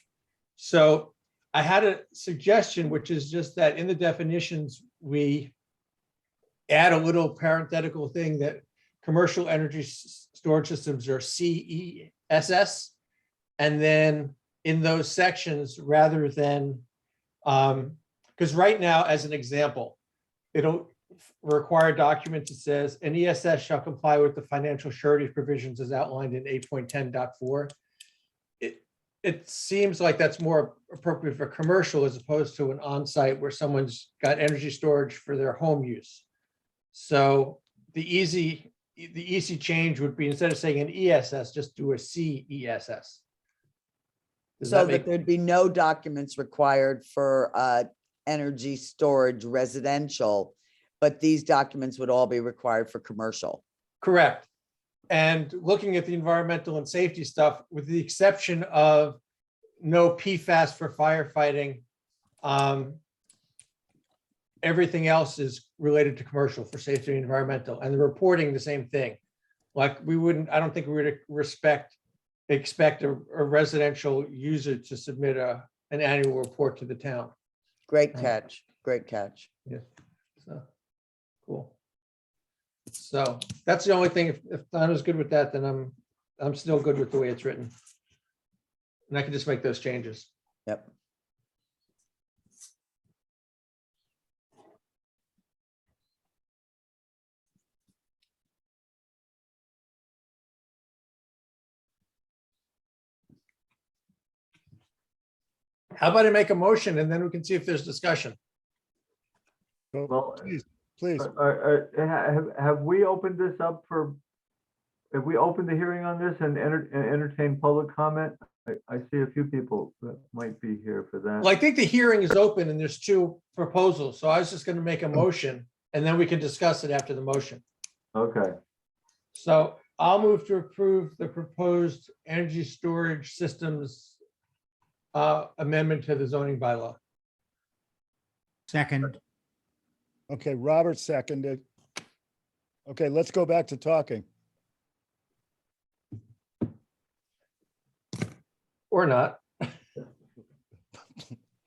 So I had a suggestion, which is just that in the definitions, we add a little parenthetical thing that commercial energy storage systems are CESS. And then in those sections, rather than, because right now, as an example, it'll require documents that says an ESS shall comply with the financial surety provisions as outlined in 8.10.4. It seems like that's more appropriate for commercial as opposed to an on-site where someone's got energy storage for their home use. So the easy change would be, instead of saying an ESS, just do a CESS. Does So that that make there'd be no documents required for energy storage residential, but these documents would all be required for commercial. correct? And looking at the environmental and safety stuff, with the exception of no PFAS for firefighting, everything else is related to commercial for safety and environmental, and the reporting, the same thing. Like I don't think we would expect a residential user to submit an annual report to the town. Great catch, great catch. So, cool. So that's the only thing. If Donna's good with that, then I'm still good with the way it's written. And I can just make those changes. Yep. How about I make a motion and then we can see if there's discussion? So, Well, please. Have we opened this up for, have we opened the hearing on this and entertained public comment? I see a few people that might be here for that. Well, I think the hearing is open and there's two proposals. So I was just going to make a motion and then we can discuss it after the motion. Okay, So I'll move to approve the proposed energy storage systems amendment to the zoning bylaw. Second, Okay, Robert seconded. Okay, let's go back to talking. Or not.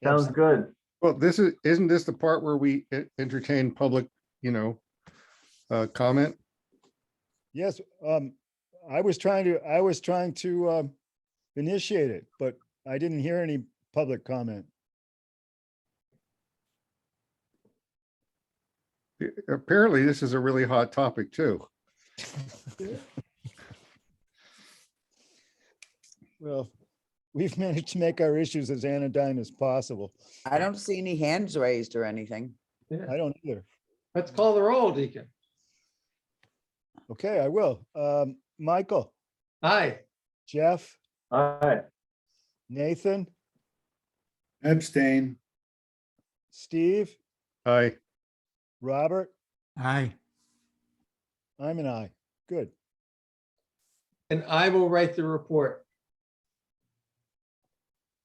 sounds good. Well, isn't this the part where we entertain public, comment? Yes, I was trying to initiate it, but I didn't hear any public comment. Apparently, this is a really hot topic too. Well, we've managed to make our issues as anodyne as possible. I don't see any hands raised or anything. I don't either. Let's call the roll, Deacon. Okay, I will. Michael, Aye. Jeff, All right, Nathan, Abstain. Steve, Aye. Robert, aye. I'm an I. Good. And I will write the report.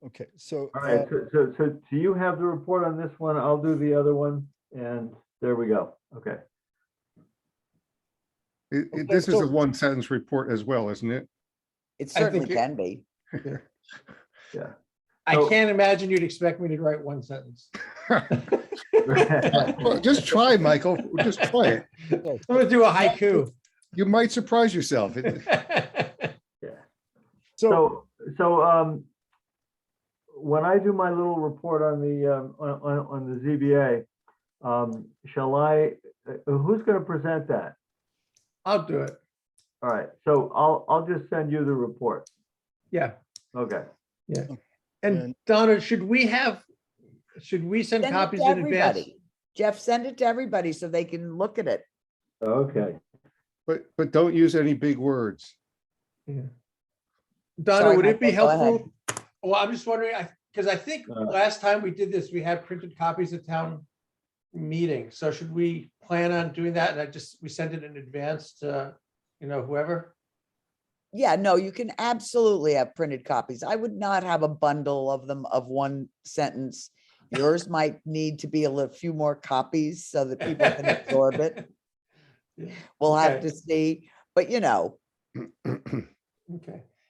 Okay, so all right. So do you have the report on this one? I'll do the other one, and there we go. Okay. This is so- a one sentence report as well, isn't it? It I think certainly can be. Yeah. I So- can't imagine you'd expect me to write one sentence. Well, just try, Michael. Just try it. I'm gonna do a haiku. You might surprise yourself. so When I do my little report on the ZBA, shall I, who's going to present that? I'll do it. All right, so I'll just send you the report. Yeah. Okay. And And- Donna, should we send Send it copies to in advance? everybody. Jeff, send it to everybody so they can look at it. Okay. But don't use any big words. Yeah. Donna, Sorry, would it be Michael, go ahead. helpful? Well, I'm just wondering, because I think last time we did this, we had printed copies of town meeting. So should we plan on doing that? And we send it in advance to, whoever? Yeah, no, you can absolutely have printed copies. I would not have a bundle of them of one sentence. Yours might need to be a few more copies so that people can absorb it. Yeah. We'll have Okay. to see, but Okay.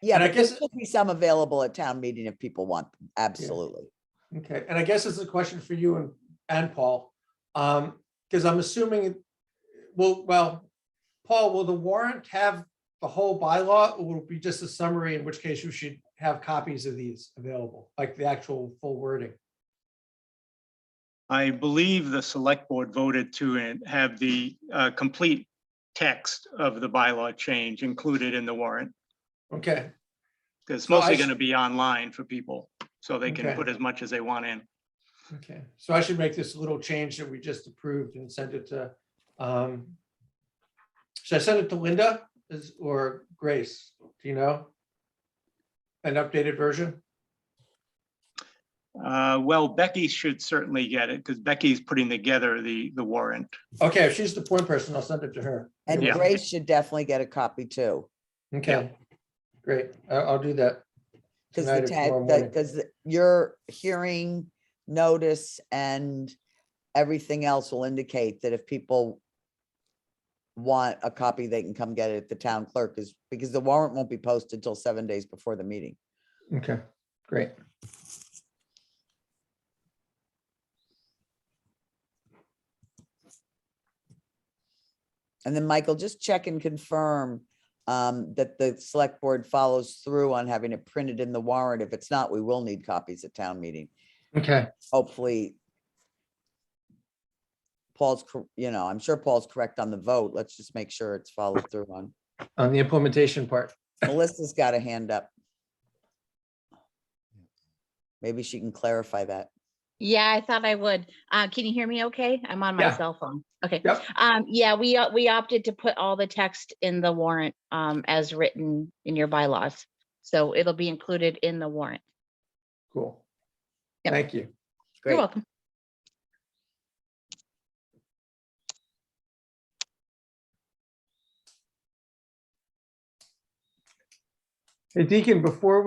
yeah, And I but there guess- should be some available at town meeting if people want, them. Absolutely. Okay, and I guess this is a question for you and Paul. Because I'm assuming, well, Paul, will the warrant have the whole bylaw or will it be just a summary, in which case you should have copies of these available, like the actual full wording? I believe the select board voted to have the complete text of the bylaw change included in the warrant. Okay, It's So I mostly sh- going to be online for people, so they can Okay. put as much as they want in. okay. So I should make this little change that we just approved and send it to, should I send it to Linda or Grace? Do you know? An updated version? Well, Becky should certainly get it because Becky's putting together the warrant. Okay, if she's the point person, I'll send it to her. And Yeah. Grace should definitely get a copy too. Okay, great. I'll do that. Because tonight the or tag, tomorrow morning. because your hearing notice and everything else will indicate that if people want a copy, they can come get it at the town clerk, because the warrant won't be posted till 7 days before the meeting. Okay, great. And then Michael, just check and confirm that the select board follows through on having it printed in the warrant. If it's not, we will need copies at town meeting. Okay, Hopefully Paul's, I'm sure Paul's correct on the vote. Let's just make sure it's followed through on. on the implementation part. Melissa's got a hand up. Maybe she can clarify that. Yeah, I thought I would. Can you hear me okay? I'm on my Yeah. cell phone. Okay. Yep. Yeah, we opted to put all the text in the warrant as written in your bylaws. So it'll be included in the warrant. Cool. Yep. Thank you. You're Great. welcome. Hey, Deacon, before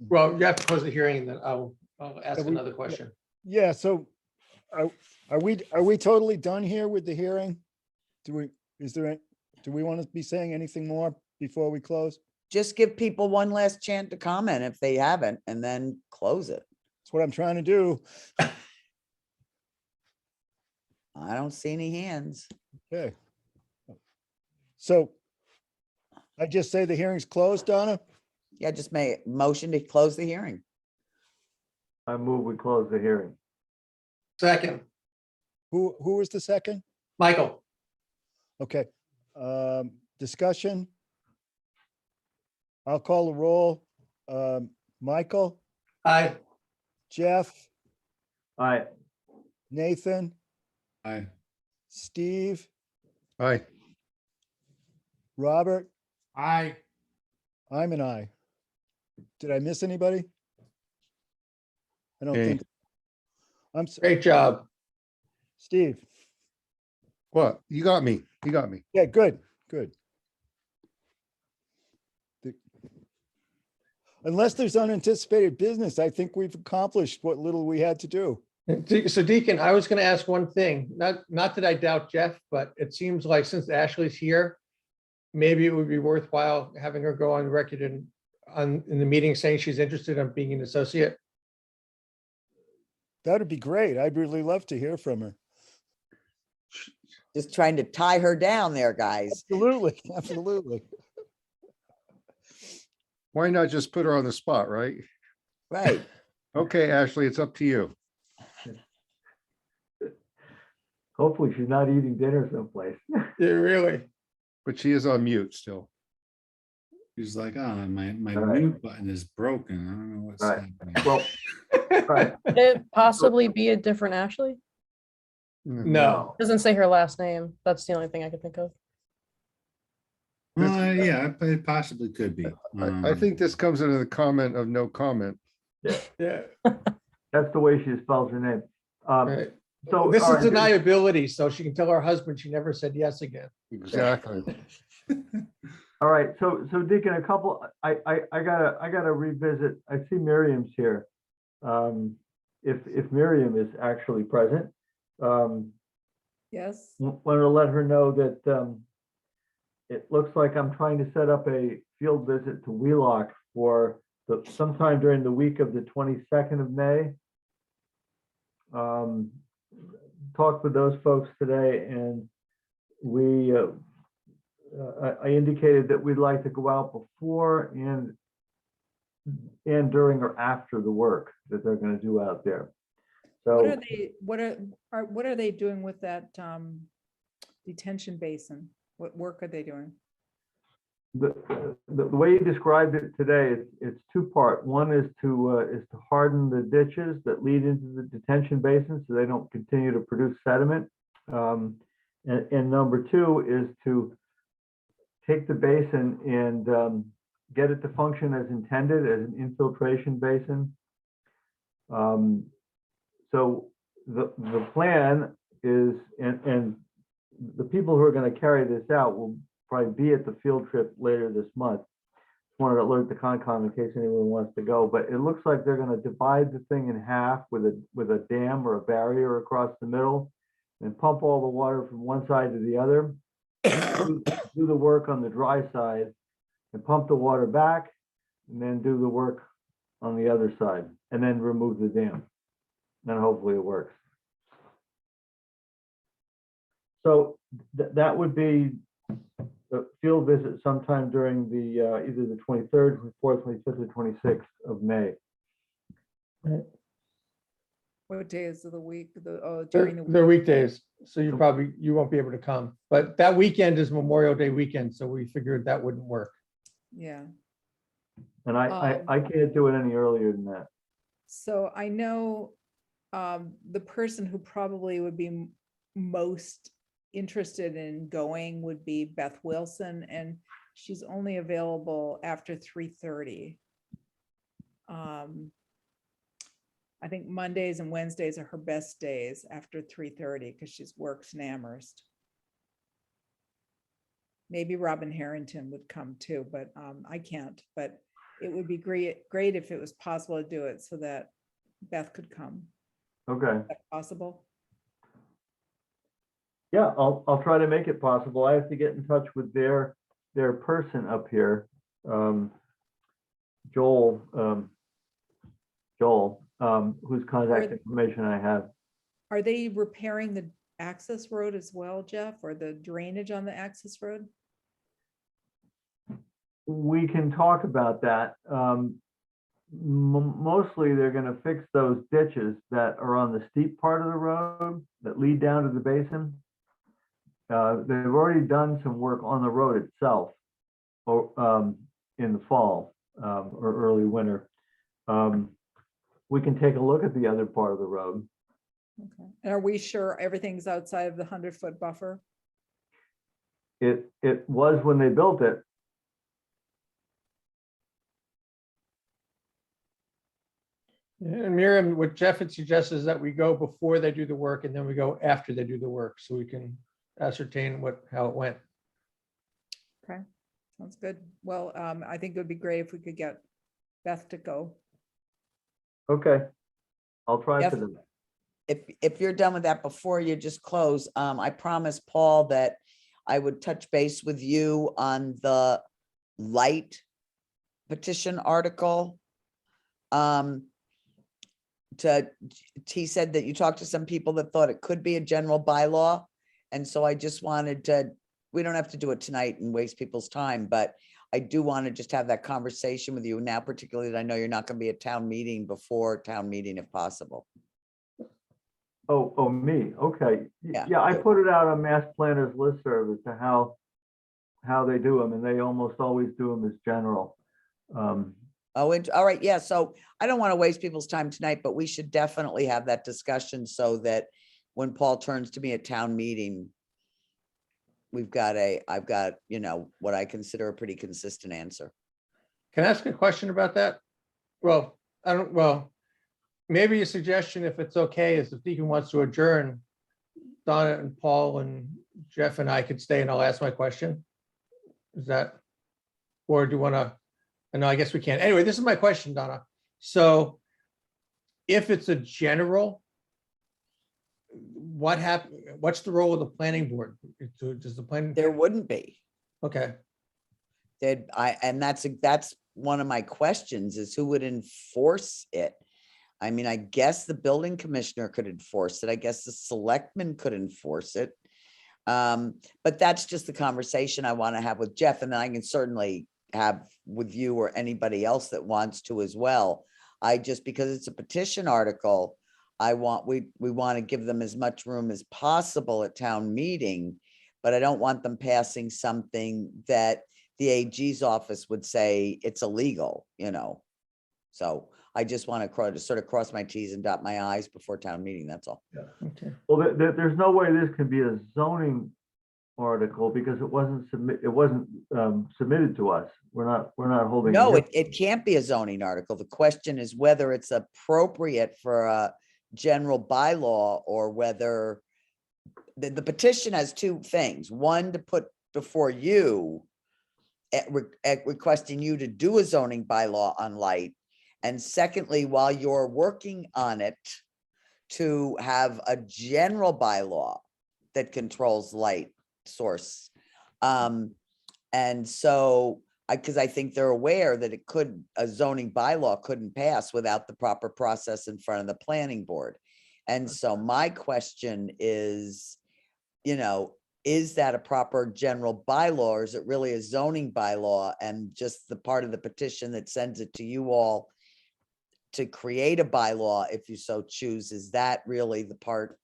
well, you have to close the hearing and then I'll ask we- another question. Yeah, so are we totally done here with the hearing? Do we want to be saying anything more before we close? Just give people one last chance to comment if they haven't, and then close it. That's what I'm trying to do. I don't see any hands. Okay. So I just say the hearing's closed, Donna? Yeah, just make motion to close the hearing. I move we close the hearing. Second, Who was the second? Michael. Okay. Discussion? I'll call the roll. Michael, Aye. Jeff, Aye. Nathan, Aye. Steve, Aye. Robert, Aye. I'm an aye. Did I miss anybody? I don't Okay. think. I'm, Great job. Steve. What? You got me. You got me. Yeah, good, good. Unless there's unanticipated business, I think we've accomplished what little we had to do. So Deacon, I was going to ask one thing, not that I doubt Jeff, but it seems like since Ashley's here, maybe it would be worthwhile having her go on record in the meeting saying she's interested in being an associate. That'd be great. I'd really love to hear from her. Just trying to tie her down there, guys. Absolutely, absolutely. Why not just put her on the spot, right? Right. Okay, Ashley, it's up to you. Hopefully she's not eating dinner someplace. Yeah, really. But she is on mute still. He's like, oh, my All right. mute button is broken. I don't know what's All right. happening. Well, right. Could it possibly be a different Ashley? No. Doesn't say her last name. That's the only thing I could think of. Well, yeah, it possibly could be. I think this comes into the comment of no comment. Yeah. That's the way she spells her name. Right. So This all is right, deniability, so she can tell her husband she never said yes again. Exactly. all right, so Deacon, a couple, I gotta revisit, I see Miriam's here. If Miriam is actually present, Yes. want to let her know that it looks like I'm trying to set up a field visit to Wheelock for sometime during the week of the 22nd of May. Talked with those folks today, and I indicated that we'd like to go out before and during or after the work that they're going to do out there. What So are they, what are they doing with that detention basin? What work are they doing? the way you described it today, it's two-part. One is to harden the ditches that lead into the detention basin so they don't continue to produce sediment. And number two is to take the basin and get it to function as intended as an infiltration basin. So the plan is, and the people who are going to carry this out will probably be at the field trip later this month. Just wanted to alert the Concom in case anyone wants to go, but it looks like they're going to divide the thing in half with a dam or a barrier across the middle and pump all the water from one side to the other, do the work on the dry side and pump the water back, and then do the work on the other side and then remove the dam. Then hopefully it works. So that would be a field visit sometime during the either the 23rd, 24th, 25th, or 26th of May. What days of the week, during They're the week? they're weekdays, so you won't be able to come. But that weekend is Memorial Day weekend, so we figured that wouldn't work. Yeah, And I can't do it any earlier than that. So I know the person who probably would be most interested in going would be Beth Wilson, and she's only available after 3:30. I think Mondays and Wednesdays are her best days after 3:30 because she's works in Amherst. Maybe Robin Harrington would come too, but I can't. But it would be great if it was possible to do it so that Beth could come. Okay. Is that possible? Yeah, I'll try to make it possible. I have to get in touch with their person up here. Joel, whose contact information I have. Are they repairing the access road as well, Jeff, or the drainage on the access road? We can talk about that. Mostly they're gonna fix those ditches that are on the steep part of the road that lead down to the basin. They've already done some work on the road itself or in the fall or early winter. We can take a look at the other part of the road. Okay. And are we sure everything's outside of the 100-foot buffer? It was when they built it. And Miriam, what Jeff had suggested is that we go before they do the work and then we go after they do the work, so we can ascertain how it went. Okay, sounds good. Well, I think it would be great if we could get Beth to go. Okay, I'll try Yes. for them. If you're done with that, before you just close, I promised Paul that I would touch base with you on the light petition article. He said that you talked to some people that thought it could be a general bylaw. And so I just wanted to, we don't have to do it tonight and waste people's time, but I do want to just have that conversation with you now, particularly that I know you're not going to be at town meeting, before town meeting if possible. Oh, me, okay. Yeah. Yeah, I put it out on Mass Planners listserv as to how they do them, and they almost always do them as general. Oh, all right, yeah, so I don't want to waste people's time tonight, but we should definitely have that discussion so that when Paul turns to me at town meeting, I've got, you know, what I consider a pretty consistent answer. Can I ask a question about that? Well, maybe a suggestion, if it's okay, is if Deacon wants to adjourn, Donna and Paul and Jeff and I could stay and I'll ask my question. Is that, or do you want to, no, I guess we can't. Anyway, this is my question, Donna. So if it's a general, what's the role of the planning board? Does the planning? There wouldn't be. Okay, And that's one of my questions is who would enforce it? I mean, I guess the building commissioner could enforce it. I guess the selectman could enforce it. But that's just the conversation I want to have with Jeff, and then I can certainly have with you or anybody else that wants to as well. Because it's a petition article, we want to give them as much room as possible at town meeting, but I don't want them passing something that the AG's office would say it's illegal, you know? So I just want to sort of cross my T's and dot my I's before town meeting, that's all. okay. Well, there's no way this can be a zoning article because it wasn't submitted to us. We're not holding. No, it can't be a zoning article. The question is whether it's appropriate for a general bylaw or whether the petition has two things. One, to put before you at requesting you to do a zoning bylaw on light. And secondly, while you're working on it, to have a general bylaw that controls light source. And so because I think they're aware that a zoning bylaw couldn't pass without the proper process in front of the planning board. And so my question is, you know, is that a proper general bylaw, or is it really a zoning bylaw? And just the part of the petition that sends it to you all to create a bylaw, if you so choose, is that really the part,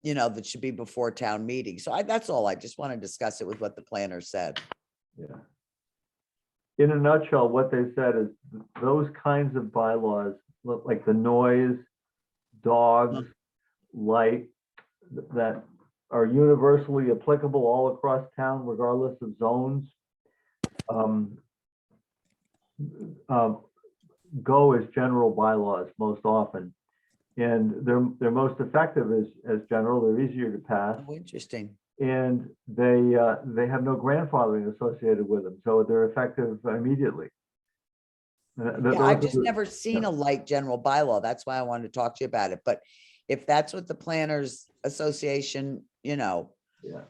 you know, that should be before town meeting? So that's all. I just want to discuss it with what the planner said. Yeah. In a nutshell, what they said is those kinds of bylaws like the noise, dogs, light, that are universally applicable all across town, regardless of zones. Go as general bylaws most often. And they're most effective as general, they're easier to pass, Oh, interesting. and they have no grandfathering associated with them, so they're effective immediately. Yeah, I've just never seen a light general bylaw. That's why I wanted to talk to you about it. But if that's what the Planners Association, Yeah.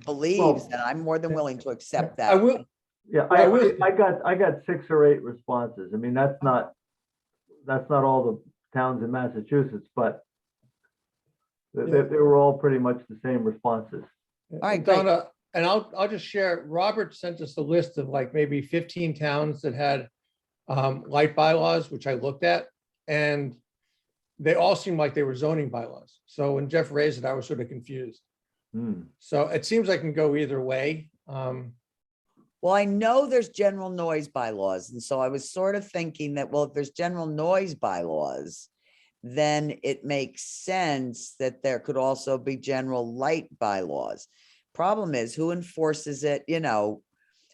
believes, then I'm more than willing to accept I that. will, Yeah, I will- I got 6 or 8 responses. I mean, that's not all the towns in Massachusetts, but they were all pretty much the same responses. All right, great. Donna, and I'll just share, Robert sent us a list of like maybe 15 towns that had light bylaws, which I looked at, and they all seemed like they were zoning bylaws. So when Jeff raised it, I was sort of confused. Hmm. So it seems like it can go either way. Well, I know there's general noise bylaws, and so I was sort of thinking that, well, if there's general noise bylaws, then it makes sense that there could also be general light bylaws. Problem is, who enforces it?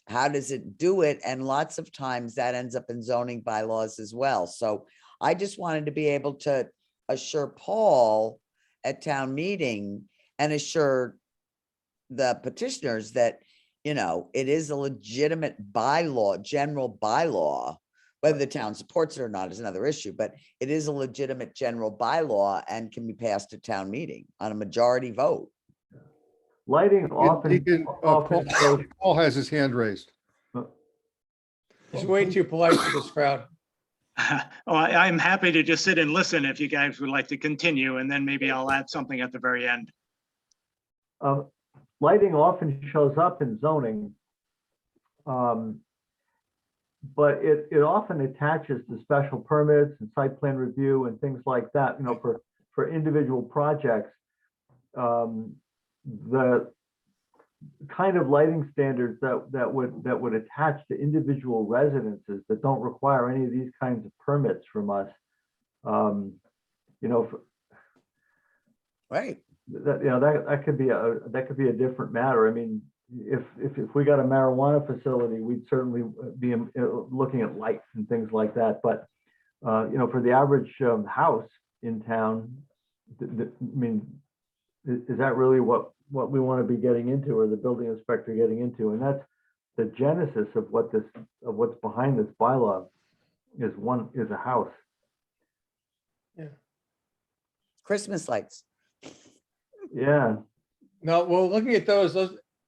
How does it do it? And lots of times that ends up in zoning bylaws as well. So I just wanted to be able to assure Paul at town meeting and assure the petitioners that, it is a legitimate bylaw, general bylaw. Whether the town supports it or not is another issue, but it is a legitimate general bylaw and can be passed at town meeting on a majority vote. Lighting Paul has his hand raised. He's way too polite for this crowd. Oh, I'm happy to just sit and listen if you guys would like to continue, and then maybe I'll add something at the very end. Lighting often shows up in zoning, but it often attaches to special permits and site plan review and things like that. For individual projects, the kind of lighting standards that would attach to individual residences that don't require any of these kinds of permits from us. Right. That could be a different matter. I mean, if we got a marijuana facility, we'd certainly be looking at lights and things like that. But for the average house in town, I mean, is that really what we want to be getting into, or the building inspector getting into? And that's the genesis of what's behind this bylaw is a house. Christmas lights. Yeah. No, well, looking at those,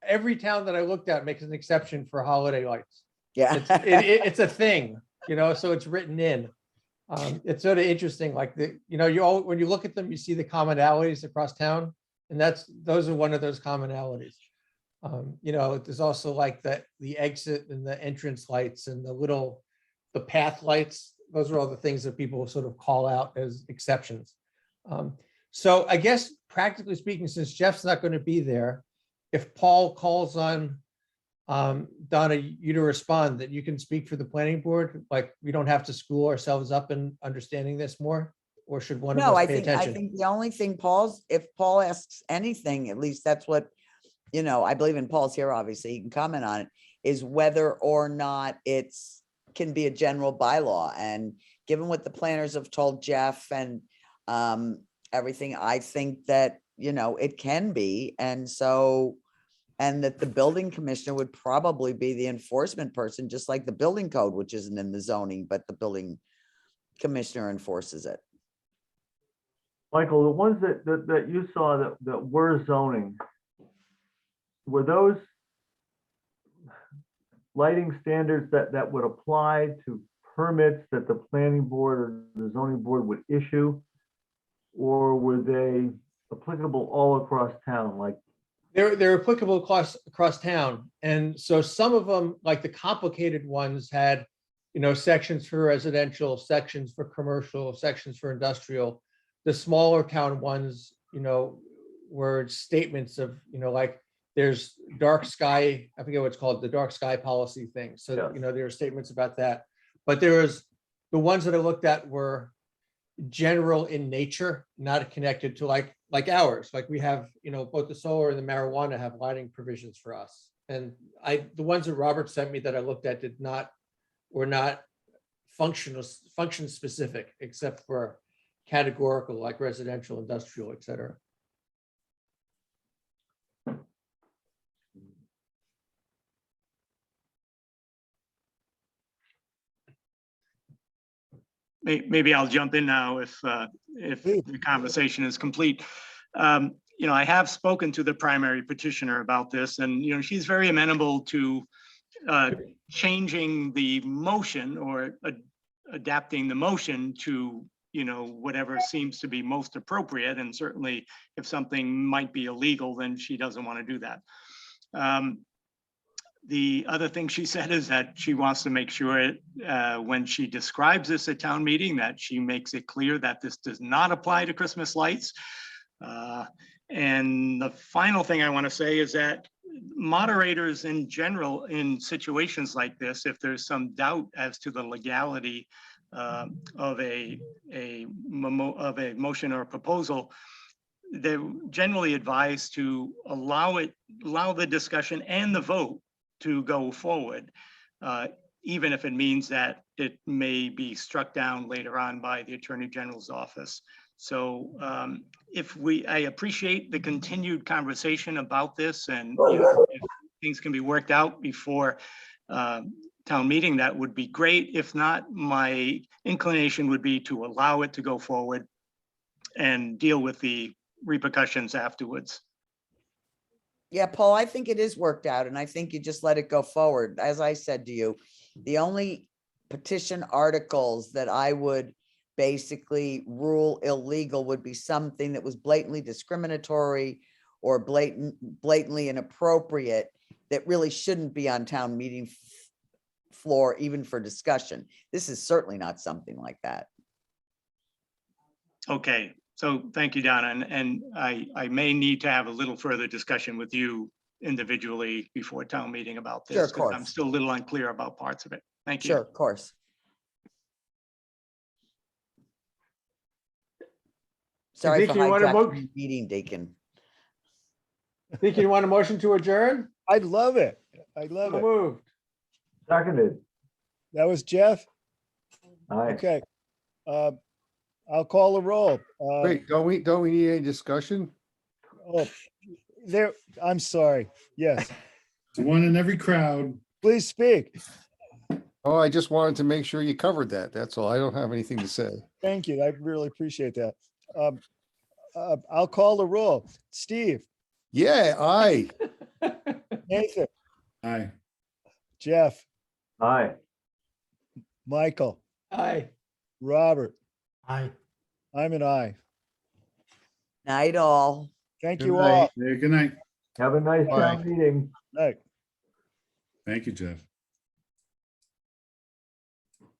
every town that I looked at makes an exception for holiday lights. Yeah. It's a thing, so it's written in. It's sort of interesting, like when you look at them, you see the commonalities across town, and those are one of those commonalities. There's also like the exit and the entrance lights and the path lights. Those are all the things that people sort of call out as exceptions. So I guess practically speaking, since Jeff's not going to be there, if Paul calls on Donna, you to respond, that you can speak for the planning board, like we don't have to school ourselves up in understanding this more, or should one of No, us I pay think attention? the only thing if Paul asks anything, at least that's what, I believe in. Paul's here, obviously, he can comment on it, is whether or not can be a general bylaw. And given what the planners have told Jeff and everything, I think that, it can be. And that the building commissioner would probably be the enforcement person, just like the building code, which isn't in the zoning, but the building commissioner enforces it. Michael, the ones that you saw that were zoning, were those lighting standards that would apply to permits that the planning board or the zoning board would issue? Or were they applicable all across town? Like, They're applicable across town. And so some of them, like the complicated ones, had, sections for residential, sections for commercial, sections for industrial. The smaller town ones, were statements of, like there's dark sky, I forget what it's called, the dark sky policy thing. So, Yeah. there are statements about that. But there was, the ones that I looked at were, general in nature, not connected to like ours. Like we have, both the solar and the marijuana have lighting provisions for us. And the ones that Robert sent me that I looked at were not function specific, except for categorical, like residential, industrial, et cetera. Maybe I'll jump in now if the conversation is complete. I have spoken to the primary petitioner about this, and she's very amenable to changing the motion or adapting the motion to whatever seems to be most appropriate. And certainly, if something might be illegal, then she doesn't want to do that. The other thing she said is that she wants to make sure when she describes this at town meeting that she makes it clear that this does not apply to Christmas lights. And the final thing I want to say is that moderators in general in situations like this, if there's some doubt as to the legality of a motion or a proposal, they're generally advised to allow the discussion and the vote to go forward, even if it means that it may be struck down later on by the Attorney General's office. So I appreciate the continued conversation about this, and if things can be worked out before town meeting, that would be great. If not, my inclination would be to allow it to go forward and deal with the repercussions afterwards. Yeah, Paul, I think it is worked out, and I think you just let it go forward. As I said to you, the only petition articles that I would basically rule illegal would be something that was blatantly discriminatory or blatantly inappropriate that really shouldn't be on town meeting floor, even for discussion. This is certainly not something like that. Okay. So thank you, Donna. And I may need to have a little further discussion with you individually before town meeting about this. Sure, of Because I'm course. still a little unclear about parts of it. Thank you. Sure, of course. Sorry for Vicky, you want to hijacking vote? the meeting, Deacon. Think you want a motion to adjourn? I love it. I love So it. moved. Seconded. That was Jeff. Aye. Okay. I'll call the roll. Wait, don't we need any discussion? Oh, I'm sorry. Yes, It's one in every crowd. please speak. Oh, I just wanted to make sure you covered that. That's all. I don't have anything to say. Thank you. I really appreciate that. I'll call the roll. Steve, Yeah, aye. Nathan, Aye. Jeff, Aye. Michael, Aye. Robert, Aye. I'm an aye. Night all. Thank Good you night. all. Yeah, good night. Have a nice Aye. town meeting. Night. Thank you, Jeff.